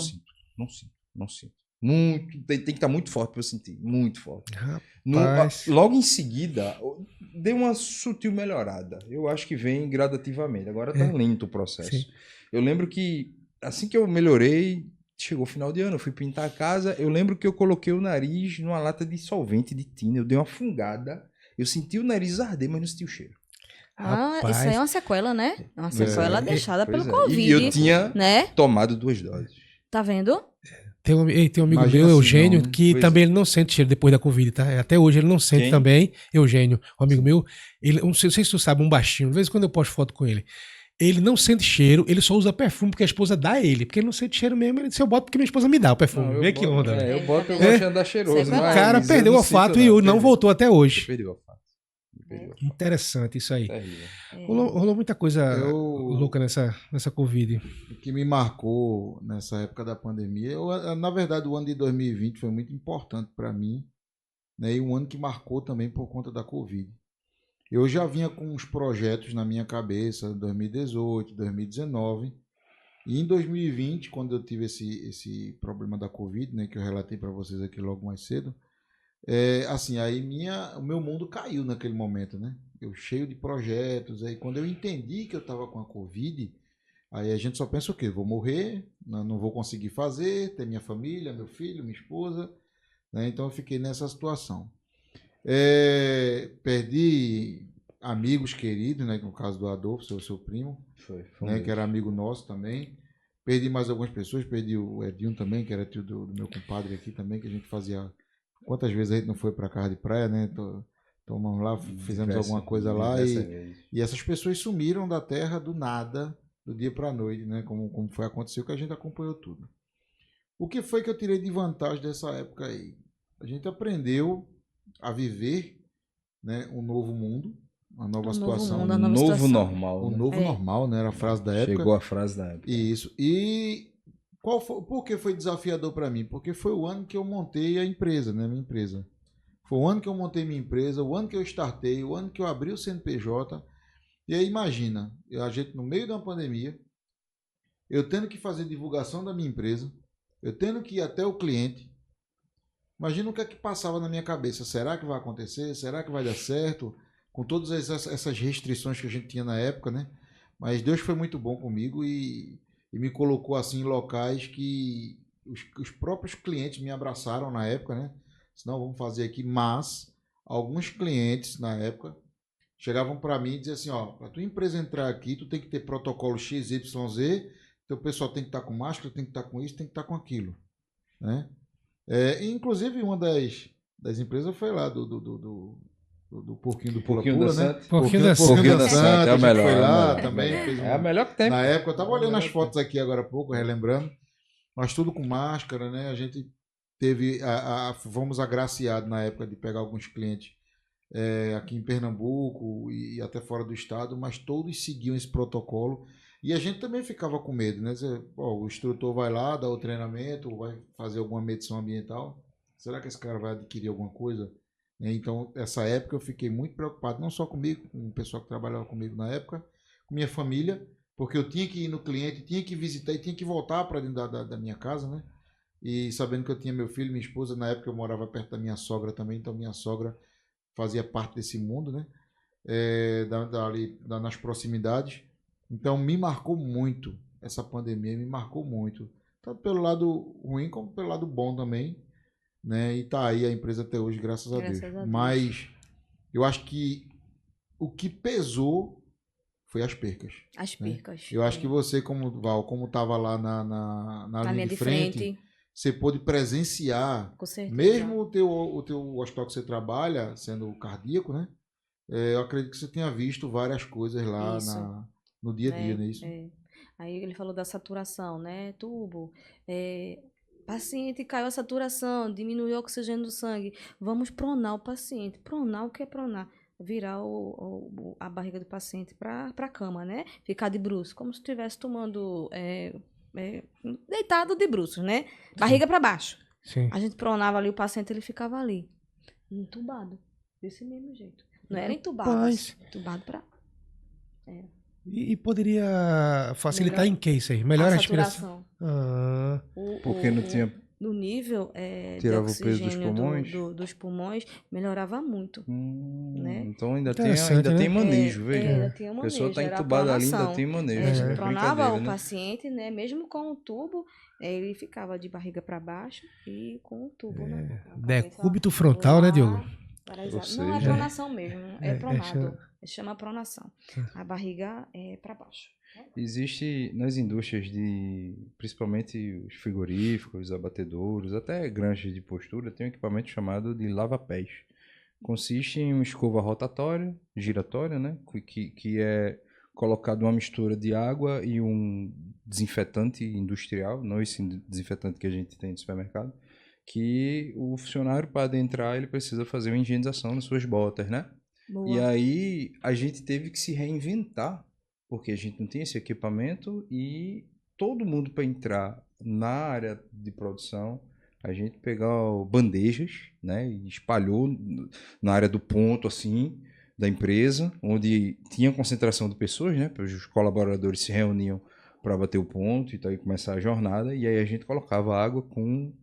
Não sinto. Muito, tem que estar muito forte pra eu sentir. Muito forte. Rapaz. Logo em seguida, deu uma sutil melhorada. Eu acho que vem gradativamente. Agora tá lento o processo. Sim. Eu lembro que assim que eu melhorei, chegou o final de ano, eu fui pintar a casa. Eu lembro que eu coloquei o nariz numa lata de solvente de tina. Eu dei uma fungada. Eu senti o nariz arder, mas não senti o cheiro. Rapaz. Isso aí é uma sequela, né? É uma sequela deixada Pois pelo é. Covid. E eu tinha Né? tomado 2 doses. Tá vendo? Tem um amigo Imagina meu, se Eugênio, não, que pois também ele não sente cheiro depois da Covid, tá? Até hoje ele não sente Quem? também. Eugênio, um amigo meu, ele, não sei se tu sabe, um baixinho, de vez em quando eu posto foto com ele. Ele não sente cheiro, ele só usa perfume porque a esposa dá a ele. Porque ele não sente cheiro mesmo, ele disse, eu boto porque minha esposa me dá o perfume. Vê que onda. velho. Eu boto, eu É. gosto de andar cheiroso. Sempre O lá. cara mas perdeu eu o não sinto olfato e nada. não voltou até hoje. Perdi o olfato. Interessante isso aí. Terrível. Rolou muita coisa Eu- louca nessa Covid. O que me marcou nessa época da pandemia, na verdade, o ano de 2020 foi muito importante para mim, né? E um ano que marcou também por conta da Covid. Eu já vinha com uns projetos na minha cabeça, 2018, 2019, e em 2020, quando eu tive esse problema da Covid, né, que eu relatei para vocês aqui logo mais cedo, assim, aí o meu mundo caiu naquele momento, né? Eu cheio de projetos, aí quando eu entendi que eu estava com a Covid, aí a gente só pensa o quê? Vou morrer, não vou conseguir fazer, ter minha família, meu filho, minha esposa, né? Então eu fiquei nessa situação. Perdi amigos queridos, né? No caso do Adolfo, seu primo, Foi né? Que era amigo nosso também. Perdi mais algumas pessoas, perdi o Edinho também, que era tio do meu compadre aqui também, que a gente fazia... Quantas vezes a gente não foi para casa de praia, né? Tomamos lá, fizemos alguma coisa lá e essas pessoas sumiram da terra do nada, do dia para a noite, né? Como foi aconteceu, que a gente acompanhou tudo. O que foi que eu tirei de vantagem dessa época aí? A gente aprendeu a viver, né, um novo mundo, uma nova situação. mundo, a Um nova novo situação. normal. O né? novo normal, né? Era a frase da época. Chegou a frase da época. Isso. E por que foi desafiador para mim? Porque foi o ano que eu montei a empresa, né? Minha empresa. Foi o ano que eu montei minha empresa, o ano que eu startei, o ano que eu abri o CNPJ. E aí imagina, a gente no meio de uma pandemia, eu tendo que fazer divulgação da minha empresa, eu tendo que ir até o cliente. Imagina o que é que passava na minha cabeça. Será que vai acontecer? Será que vai dar certo? Com todas essas restrições que a gente tinha na época, né? Mas Deus foi muito bom comigo e me colocou assim em locais que os próprios clientes me abraçaram na época, né? Senão vamos fazer aqui. Mas alguns clientes na época chegavam para mim e diziam assim, ó, para tua empresa entrar aqui, tu tem que ter protocolo XYZ, teu pessoal tem que estar com máscara, tem que estar com isso, tem que estar com aquilo, né? Inclusive uma das empresas foi lá do Porquinho do Pula Pula, né? Porquinho da Porquinho da Santa, Santa, é a o gente melhor, foi é o lá melhor. também. Fez É a melhor que tem. Na época, eu tava olhando as fotos aqui agora há pouco, relembrando, mas tudo com máscara, né? A gente teve, fomos agraciados na época de pegar alguns clientes aqui em Pernambuco e até fora do estado, mas todos seguiam esse protocolo. E a gente também ficava com medo, né? O instrutor vai lá, dá o treinamento, vai fazer alguma medição ambiental. Será que esse cara vai adquirir alguma coisa? Então, essa época eu fiquei muito preocupado, não só comigo, com o pessoal que trabalhava comigo na época, com minha família, porque eu tinha que ir no cliente, tinha que visitar e tinha que voltar para dentro da minha casa, né? e sabendo que eu tinha meu filho, minha esposa, na época eu morava perto da minha sogra também, então minha sogra fazia parte desse mundo, né? Nas proximidades. Então me marcou muito essa pandemia, me marcou muito. Tanto pelo lado ruim como pelo lado bom também, né? E tá aí a empresa até hoje, graças a Deus. Mas eu acho que o que pesou foi as percas. As percas. Eu acho que você, como Val, como estava lá na linha de frente, você pôde presenciar, com certeza, mesmo o teu hospital que você trabalha, sendo cardíaco, né? Eu acredito que você tenha visto várias coisas lá no dia a dia, não é isso? Aí ele falou da saturação, né? Tubo. Paciente caiu a saturação, diminuiu o oxigênio do sangue. Vamos pronar o paciente. Pronar, o que é pronar? Virar a barriga do paciente para a cama, né? Ficar de bruços, como se estivesse tomando... deitado de bruços, né? Barriga para baixo. Sim. A gente pronava ali, o paciente ele ficava ali. Entubado. Desse mesmo jeito. Não era entubado. Mas... Entubado para... E poderia facilitar em que isso aí? Melhor a respiração. Porque não tinha... No nível tirava de o peso dos oxigênio pulmões? dos pulmões, melhorava muito. Né? Então ainda Interessante, tem né? manejo, veja. Ainda tinha A manejo, pessoa está era entubada ali, ainda pronação. tem manejo. A gente é pronava brincadeira, o né? paciente, né? Mesmo com o tubo, ele ficava de barriga para baixo e com o tubo na boca. Decúbito frontal, né, Diogo? Não é pronação mesmo, é pronado. chama Chama pronação. A barriga é para baixo. Existe nas indústrias principalmente os frigoríficos, os abatedouros, até granjas de postura, tem um equipamento chamado de lava-pés. Consiste em uma escova rotatória, giratória, né? Que é colocado uma mistura de água e um desinfetante industrial, não esse desinfetante que a gente tem no supermercado, que o funcionário, para adentrar, ele precisa fazer uma higienização nas suas botas, né? Boa. E aí a gente teve que se reinventar, porque a gente não tinha esse equipamento e todo mundo para entrar na área de produção, a gente pegou bandejas, né, e espalhou na área do ponto, assim, da empresa, onde tinha concentração de pessoas, né, os colaboradores se reuniam para bater o ponto e tal, e começar a jornada, e aí a gente colocava água com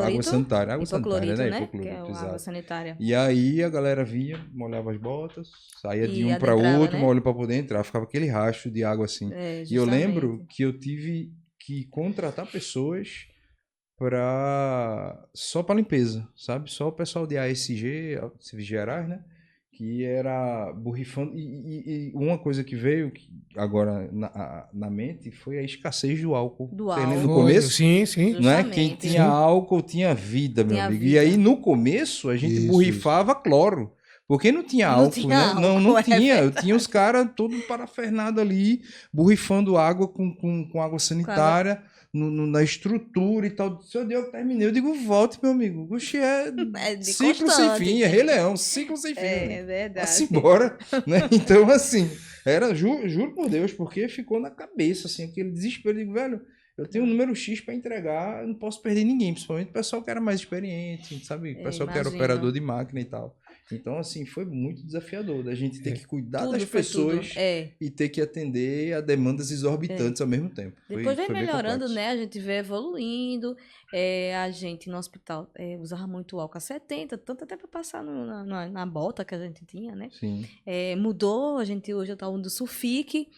água sanitária, né? Que é a água sanitária. E aí a galera vinha, molhava as botas, saía de um para outro, né? molho para poder entrar, ficava aquele rastro de água assim. E eu lembro que eu tive que contratar pessoas só para limpeza, sabe? Só o pessoal de ASG, Serviços Gerais, né? Que era borrifando. E uma coisa que veio agora na mente foi a escassez do álcool. Você lembra no começo? Sim, sim. Não é? Quem tinha álcool tinha vida, meu amigo. Vida. E aí, no começo, a gente borrifava cloro. Porque não tinha álcool, né? Não tinha. Eu tinha os caras todo parafernado ali, borrifando água com água sanitária. Na estrutura e tal. Seu Deus, terminei. Eu digo, volte, meu amigo. Oxi, ciclo sem fim, é Rei Leão, ciclo sem fim. É verdade. Vá-se embora, né? Então, assim, juro por Deus, porque ficou na cabeça, assim, aquele desespero. Eu digo, velho, eu tenho um número X para entregar, eu não posso perder ninguém, principalmente o pessoal que era mais experiente, sabe? O pessoal que era operador de máquina e tal. Então, assim, foi muito desafiador da gente ter que cuidar das pessoas e ter que atender a demandas exorbitantes ao mesmo tempo. Depois vem melhorando, né? A gente vê evoluindo. A gente no hospital usava muito álcool a 70, tanto até para passar na bota que a gente tinha, né? Sim. Mudou, a gente hoje está usando Sulfic,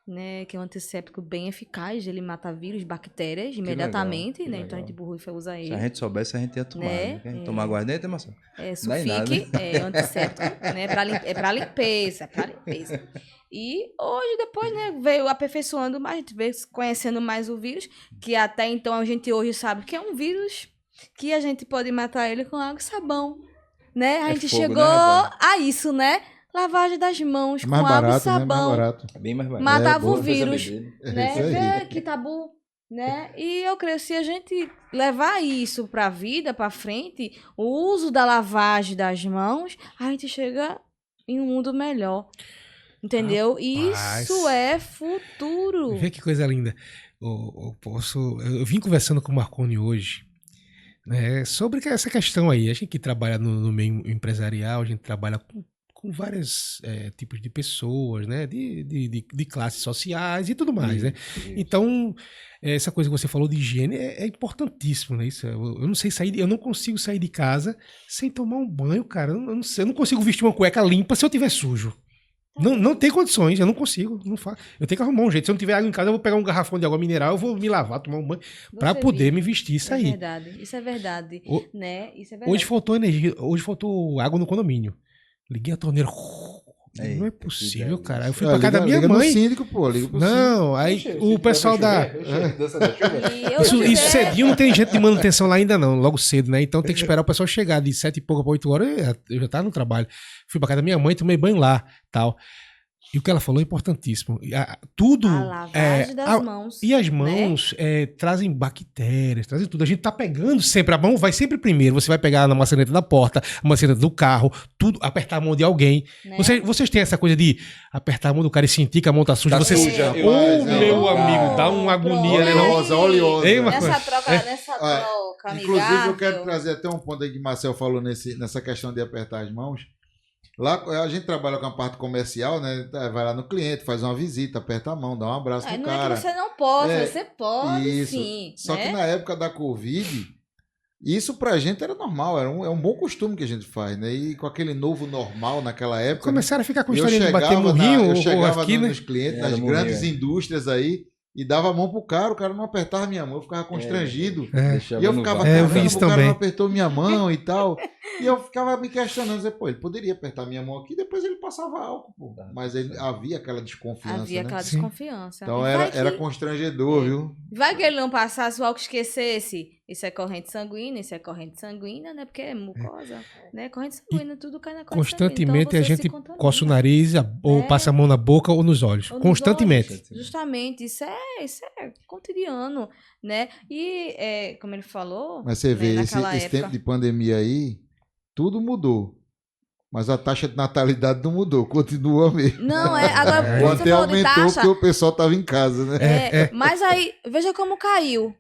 né, que é um antisséptico bem eficaz, ele mata vírus, bactérias imediatamente, né? Então a gente borrifa usa ele. Se a gente soubesse, a gente ia tomar, né? Tomar aguardente, moça? Sulfic é um antisséptico, né? Para limpeza, E hoje, depois, né, veio aperfeiçoando mais, a gente veio conhecendo mais o vírus, que até então a gente hoje sabe que é um vírus que a gente pode matar ele com água e sabão, né? A gente chegou a isso, né? Lavagem das mãos com água e sabão. Né? É bem mais barato. Matava o vírus, né? Que tabu, né? E eu creio que se a gente levar isso para a vida, para frente, o uso da lavagem das mãos, a gente chega em um mundo melhor. Entendeu? Rapaz. Isso é futuro. Vê que coisa linda. Eu vim conversando com o Marconi hoje, né, sobre essa questão aí. A gente que trabalha no meio empresarial, a gente trabalha com vários tipos de pessoas, né? De classes sociais e tudo mais, né? Então, essa coisa que você falou de higiene é importantíssimo, né? Isso, eu não sei sair, eu não consigo sair de casa sem tomar um banho, cara. Eu não consigo vestir uma cueca limpa se eu tiver sujo. Não tem condições, eu não consigo. Não faço. Eu tenho que arrumar um jeito. Se eu não tiver água em casa, eu vou pegar um garrafão de água mineral, eu vou me lavar, tomar um banho, pra poder me vestir e sair. Isso é verdade, né? Isso é verdade. Hoje faltou energia, hoje faltou água no condomínio. Liguei a torneira. Não é possível, cara. Eu fui pra casa da minha mãe. No síndico, pô, liga pro não, aí o pessoal da. Isso Isso cedinho não tem gente de manutenção lá ainda não, logo cedo, né? Então tem que esperar o pessoal chegar de 7 e pouco pra 8 horas, eu já tava no trabalho. Fui pra casa da minha mãe, tomei banho lá, tal. E o que ela falou é importantíssimo. Tudo. A lavagem das mãos. E as mãos trazem bactérias, trazem tudo. A gente tá pegando sempre. A mão vai sempre primeiro. Você vai pegar na maçaneta da porta, a maçaneta do carro, tudo, apertar a mão de alguém. Né? Vocês têm essa coisa de apertar a mão do cara e sentir que a mão tá suja. Tá você suja. Meu amigo, dá uma agonia, né? Oleosa. Ei, Nessa troca, Inclusive, amigável. eu quero trazer até um ponto aí que o Marcel falou nessa questão de apertar as mãos. Lá a gente trabalha com a parte comercial, né? Vai lá no cliente, faz uma visita, aperta a mão, dá um abraço pro Não cara. é que você não pode, você pode sim. Só né? que na época da Covid, isso pra gente era normal, é um bom costume que a gente faz, né? E com aquele novo normal naquela época. Começaram a ficar com eu história de bater chegava morrinho eu chegava aqui, né? nos clientes, Era nas morrinho, grandes indústrias aí, e dava a mão pro cara, o cara não apertava minha mão, eu ficava constrangido. E eu ficava, eu vi isso o cara também. não apertou minha mão e tal. E eu ficava me questionando, dizer, pô, ele poderia apertar minha mão aqui, depois ele passava álcool, pô. Mas havia aquela desconfiança, Havia né? aquela Sim. desconfiança. Então E era constrangedor, viu? vai que ele não passasse, o álcool esquecesse. Isso é corrente sanguínea, isso é corrente sanguínea, né? Porque é mucosa, né? Corrente sanguínea, tudo cai na corrente Constantemente sanguínea. Então, a você gente se contamina. coça o nariz, ou passa a mão na boca ou nos olhos. Ou nos Constantemente. olhos. Justamente, isso é cotidiano, né? E, como ele falou, Mas você né, vê, naquela esse época... tempo de pandemia aí, tudo mudou. Mas a taxa de natalidade não mudou, continua mesmo. Não, agora Ou você até falou de aumentou taxa, porque o pessoal estava em casa, né? mas aí, veja como caiu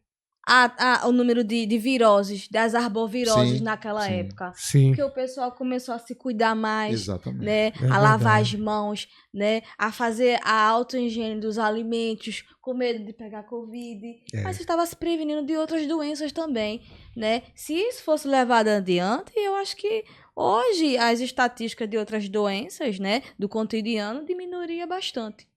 o número de viroses, das arboviroses Sim, naquela sim. época. Sim. Porque o pessoal começou a se cuidar mais, Exatamente. né? A lavar as mãos, né? A fazer a auto-higiene dos alimentos, com medo de pegar Covid. Mas você estava se prevenindo de outras doenças também, né? Se isso fosse levado adiante, eu acho que hoje as estatísticas de outras doenças, né? Do cotidiano diminuiria bastante.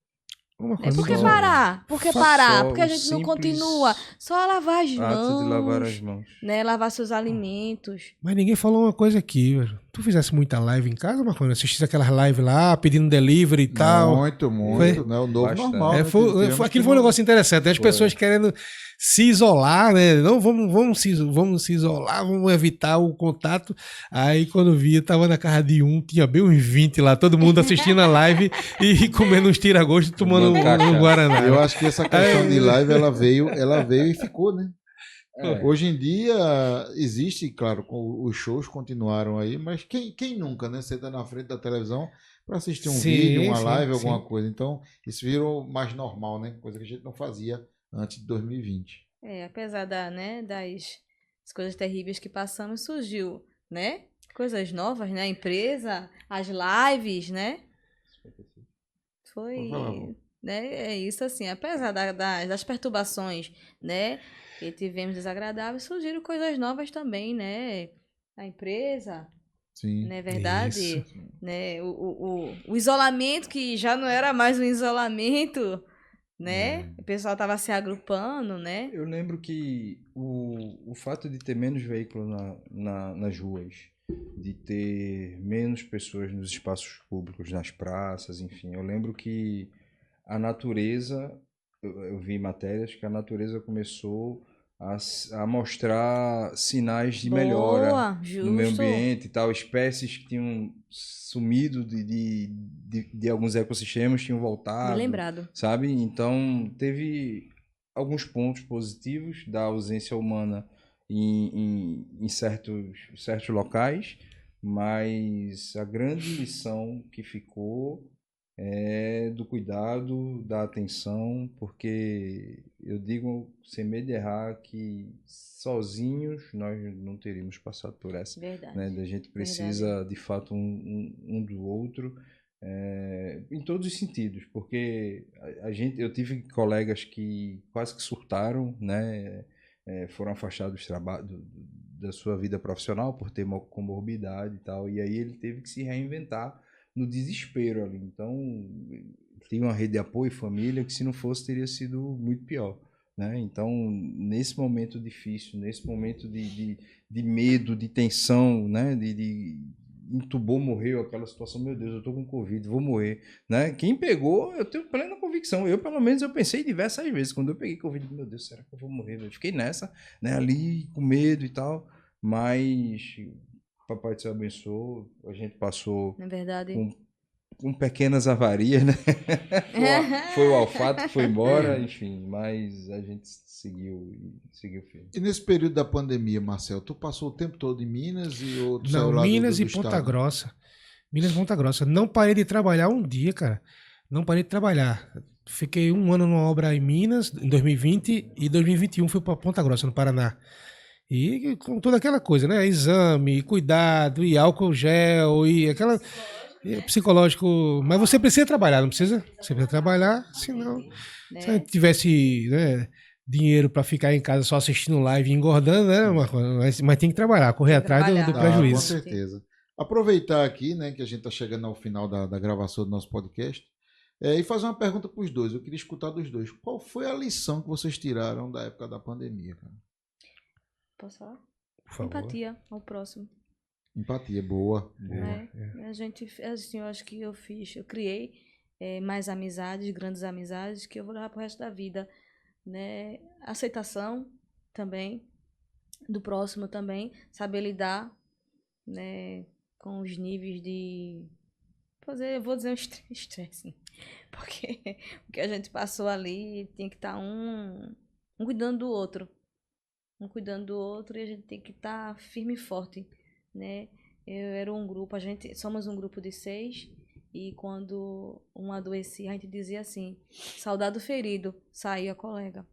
Uma Né? coisa Por que só. parar? Por que Só parar? Porque a o gente não simples continua. Só lavar as ato mãos. de lavar as mãos. Né? Lavar seus alimentos. Mas ninguém falou uma coisa aqui, velho. Tu fizesse muita live em casa, Marconi? Assistisse aquelas lives lá, pedindo delivery e tal. Muito, Foi? né? O novo Bastante. normal. né? Aquilo foi um negócio interessante, né? As pessoas querendo se isolar, né? Não, vamos se isolar, vamos evitar o contato. Aí quando via, tava na casa de tinha bem uns 20 lá, todo mundo assistindo a live e comendo uns tira-gosto e tomando um Guaraná. Eu acho que essa questão de live, ela veio e ficou, né? Hoje em dia existe, claro, os shows continuaram aí, mas quem nunca, né? Senta na frente da televisão para assistir um vídeo, uma live, alguma coisa. Então, isso virou mais normal, né? Coisa que a gente não fazia antes de 2020. Apesar das coisas terríveis que passamos, surgiu, né? Coisas novas, né? A empresa, as lives, né? Foi, né? É isso assim, apesar das perturbações, né? Que tivemos desagradáveis, surgiram coisas novas também, né? A empresa, Sim. não é verdade? Né? O isolamento, que já não era mais um isolamento, né? O pessoal estava se agrupando, né? Eu lembro que o fato de ter menos veículos nas ruas, de ter menos pessoas nos espaços públicos, nas praças, enfim, eu lembro que a natureza, eu vi matérias que a natureza começou a mostrar sinais de melhora no meio ambiente e tal, espécies que tinham sumido de alguns ecossistemas tinham voltado. Bem lembrado. Sabe? Então, teve alguns pontos positivos da ausência humana em certos locais, mas a grande lição que ficou é do cuidado, da atenção, porque eu digo sem medo de errar que sozinhos nós não teríamos passado por essa, Verdade. né? A gente precisa de fato um do outro, em todos os sentidos, porque eu tive colegas que quase que surtaram, né? Foram afastados da sua vida profissional por ter uma comorbidade e tal, e aí ele teve que se reinventar no desespero ali. Então, tem uma rede de apoio, família, que se não fosse teria sido muito pior, né? Então, nesse momento difícil, nesse momento de medo, de tensão, né? Entubou, morreu, aquela situação, meu Deus, eu tô com Covid, vou morrer, né? Quem pegou, eu tenho plena convicção. Eu, pelo menos, eu pensei diversas vezes. Quando eu peguei Covid, meu Deus, será que eu vou morrer? Eu fiquei nessa, né? Ali, com medo e tal. Mas Papai do Céu abençoou, a gente passou Na verdade. com pequenas avarias, né? Foi o olfato que foi embora, enfim, mas a gente seguiu firme. E nesse período da pandemia, Marcel, tu passou o tempo todo em Minas ou tu saiu Não, lá Minas do e Ponta estado? Grossa. Minas e Ponta Grossa. Não parei de trabalhar um dia, cara. Não parei de trabalhar. Fiquei um ano numa obra em Minas, em 2020, e 2021 fui para Ponta Grossa, no Paraná. E com toda aquela coisa, né? Exame, cuidado, e álcool gel, e aquela. E psicológico. Mas você precisa trabalhar, não precisa? Você precisa trabalhar, senão. Né? Se a gente tivesse, né, dinheiro para ficar em casa só assistindo live e engordando, né? Mas tem que trabalhar, correr Tem que atrás do trabalhar. Com prejuízo. certeza. Aproveitar aqui, né, que a gente está chegando ao final da gravação do nosso podcast, e fazer uma pergunta para os dois. Eu queria escutar dos dois. Qual foi a lição que vocês tiraram da época da pandemia, cara? Posso falar? Por favor. Empatia ao próximo. Empatia, boa. Né? A gente, assim, eu acho que eu criei mais amizades, grandes amizades, que eu vou levar pro resto da vida, né? Aceitação também, do próximo também, saber lidar, né, com os níveis de eu vou dizer um estresse, né? Porque o que a gente passou ali tem que estar um cuidando do outro. Um cuidando do outro e a gente tem que estar firme e forte, né? Eu era um grupo, somos um grupo de 6 e quando um adoecia, a gente dizia assim, soldado ferido, saiu a colega.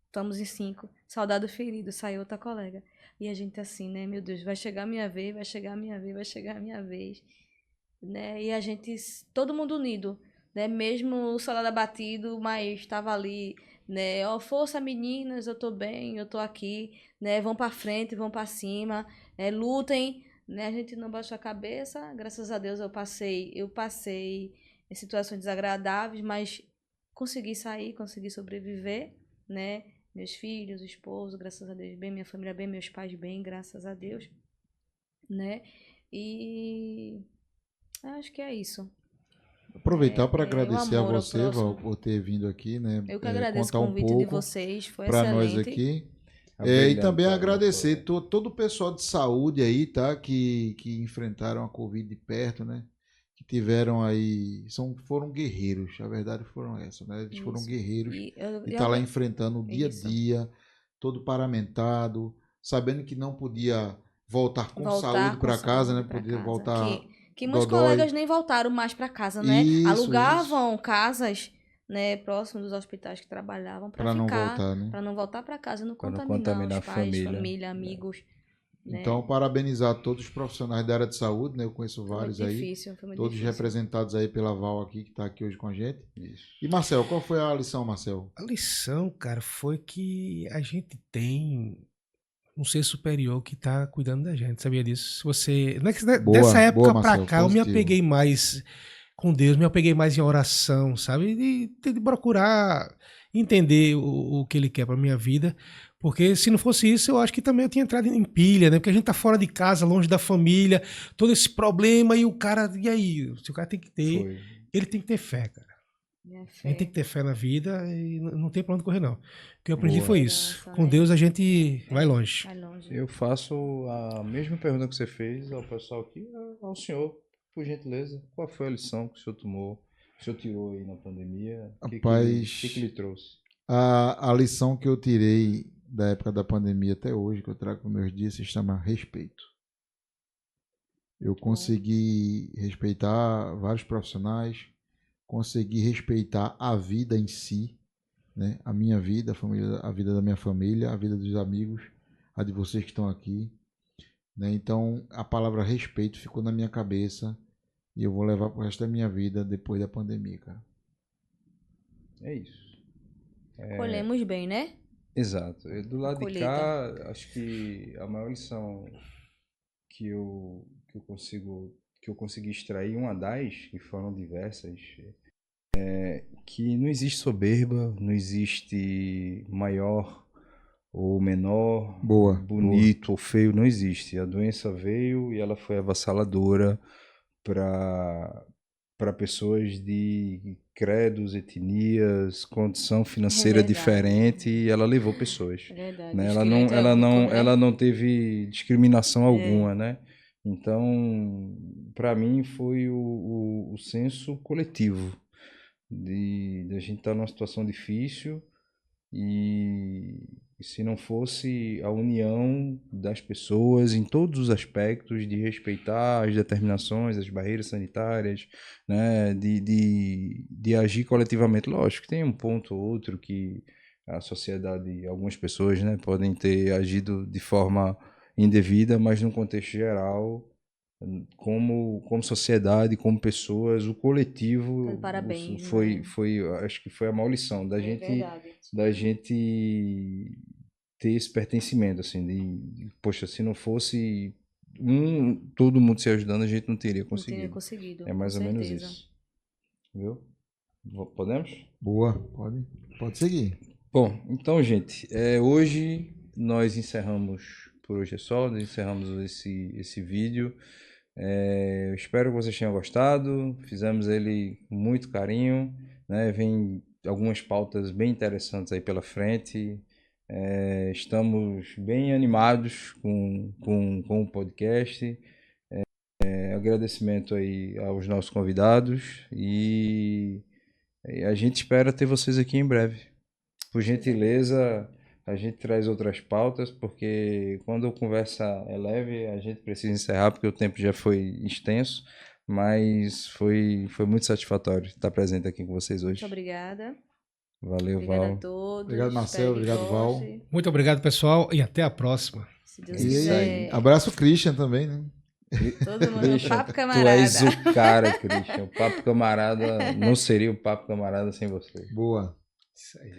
Estamos em 5, soldado ferido, saiu outra colega. E a gente assim, né? Meu Deus, vai chegar a minha vez, vai chegar a minha vez, vai chegar a minha vez. Né? E a gente, todo mundo unido, né? Mesmo o soldado abatido, mas estava ali, né? Ó, força meninas, eu tô bem, eu tô aqui, né? Vão para frente, vão para cima, lutem, né? A gente não baixou a cabeça, graças a Deus eu passei em situações desagradáveis, mas consegui sair, consegui sobreviver, né? Meus filhos, o esposo, graças a Deus bem, minha família bem, meus pais bem, graças a Deus, né? E acho que é isso. Aproveitar para agradecer a amor ao você, próximo. Val, por ter vindo aqui, né? Eu que agradeço o contar um convite de pouco vocês, foi para nós excelente. aqui. E Obrigado, também cara. agradecer todo o pessoal de saúde aí, tá? Que enfrentaram a Covid de perto, né? Que tiveram aí. Foram guerreiros, a verdade foram essas, né? Eles foram Isso. guerreiros E e tá lá enfrentando o dia a Isso. dia, todo paramentado, sabendo que não podia voltar com saúde para casa, né? Podia voltar. Que muitos dodói. colegas nem voltaram mais para casa, né? Isso, Alugavam casas, né, próximo dos hospitais que trabalhavam para não ficar, voltar, né? para não voltar para casa, não Pra não contaminar contaminar os pais, a família, amigos. Né? Então, parabenizar todos os profissionais da área de saúde, né? Eu conheço vários Foi muito aí. difícil, foi muito Todos difícil. representados aí pela Val aqui, que está aqui hoje com a gente. Isso. E Marcel, qual foi a lição, Marcel? A lição, cara, foi que a gente tem um ser superior que tá cuidando da gente, sabia disso? Se você, dessa época boa, pra Marcel, cá, eu me positivo. apeguei mais com Deus, me apeguei mais em oração, sabe? De procurar entender o que Ele quer pra minha vida, porque se não fosse isso, eu acho que também eu tinha entrado em pilha, né? Porque a gente tá fora de casa, longe da família, todo esse problema e o cara, e aí? Se o cara tem que ter, Foi. ele tem que ter fé, cara. Minha A fé. gente tem que ter fé na vida e não tem pra onde correr, não. O que eu aprendi Boa. foi isso. Graça, Com né? Deus a gente vai longe. Vai longe. Eu faço a mesma pergunta que você fez ao pessoal aqui, ao senhor, por gentileza. Qual foi a lição que o senhor tomou, que o senhor tirou aí na pandemia? Rapaz, O que lhe trouxe? A lição que eu tirei da época da pandemia até hoje, que eu trago para meus dias, se chama respeito. Eu consegui respeitar vários profissionais, conseguir respeitar a vida em si, né? A minha vida, a vida da minha família, a vida dos amigos, a de vocês que estão aqui, né? Então, a palavra respeito ficou na minha cabeça e eu vou levar pro resto da minha vida depois da pandemia, cara. É isso. Colhemos bem, né? Exato. Do lado de Colheita. cá, acho que a maior lição que eu consegui extrair, uma das, que foram diversas, é que não existe soberba, não existe maior ou menor, Boa, bonito ou feio, não existe. A doença veio e ela foi avassaladora para pessoas de credos, etnias, condição financeira verdade. diferente, e ela levou pessoas. É verdade. Né? O Ela não, esqueleto é ela único, não, né? ela não teve discriminação alguma, né? Então, para mim foi o senso coletivo de a gente estar numa situação difícil e se não fosse a união das pessoas em todos os aspectos de respeitar as determinações, as barreiras sanitárias, né, de agir coletivamente. Lógico que tem um ponto ou outro que a sociedade, algumas pessoas, né, podem ter agido de forma indevida, mas no contexto geral, como sociedade, como pessoas, o coletivo Parabéns, acho que foi a maior lição da É gente verdade. da gente ter esse pertencimento, assim, poxa, se não fosse todo mundo se ajudando, a gente não teria Não teria conseguido. conseguido. É mais com ou menos certeza. isso. Viu? Podemos? Boa, pode seguir. Bom, então, gente, hoje nós encerramos, por hoje é só, nós encerramos esse vídeo. Eu espero que vocês tenham gostado, fizemos ele com muito carinho, né? Vem algumas pautas bem interessantes aí pela frente. Estamos bem animados com o podcast. Agradecimento aí aos nossos convidados e a gente espera ter vocês aqui em breve. Por gentileza, a gente traz outras pautas, porque quando a conversa é leve, a gente precisa encerrar, porque o tempo já foi extenso, mas foi muito satisfatório estar presente aqui com vocês hoje. Muito obrigada. Valeu, Obrigada Val. a todos. Obrigado, Marcelo. Espero que Obrigado, Val. goste. Muito obrigado, pessoal, e até a próxima. Se Deus E quiser. abraço o Christian também, né? Todo mundo Christian, papo tu camarada. és o cara, Christian. O Papo Camarada não seria o Papo Camarada sem você. Boa. Isso aí.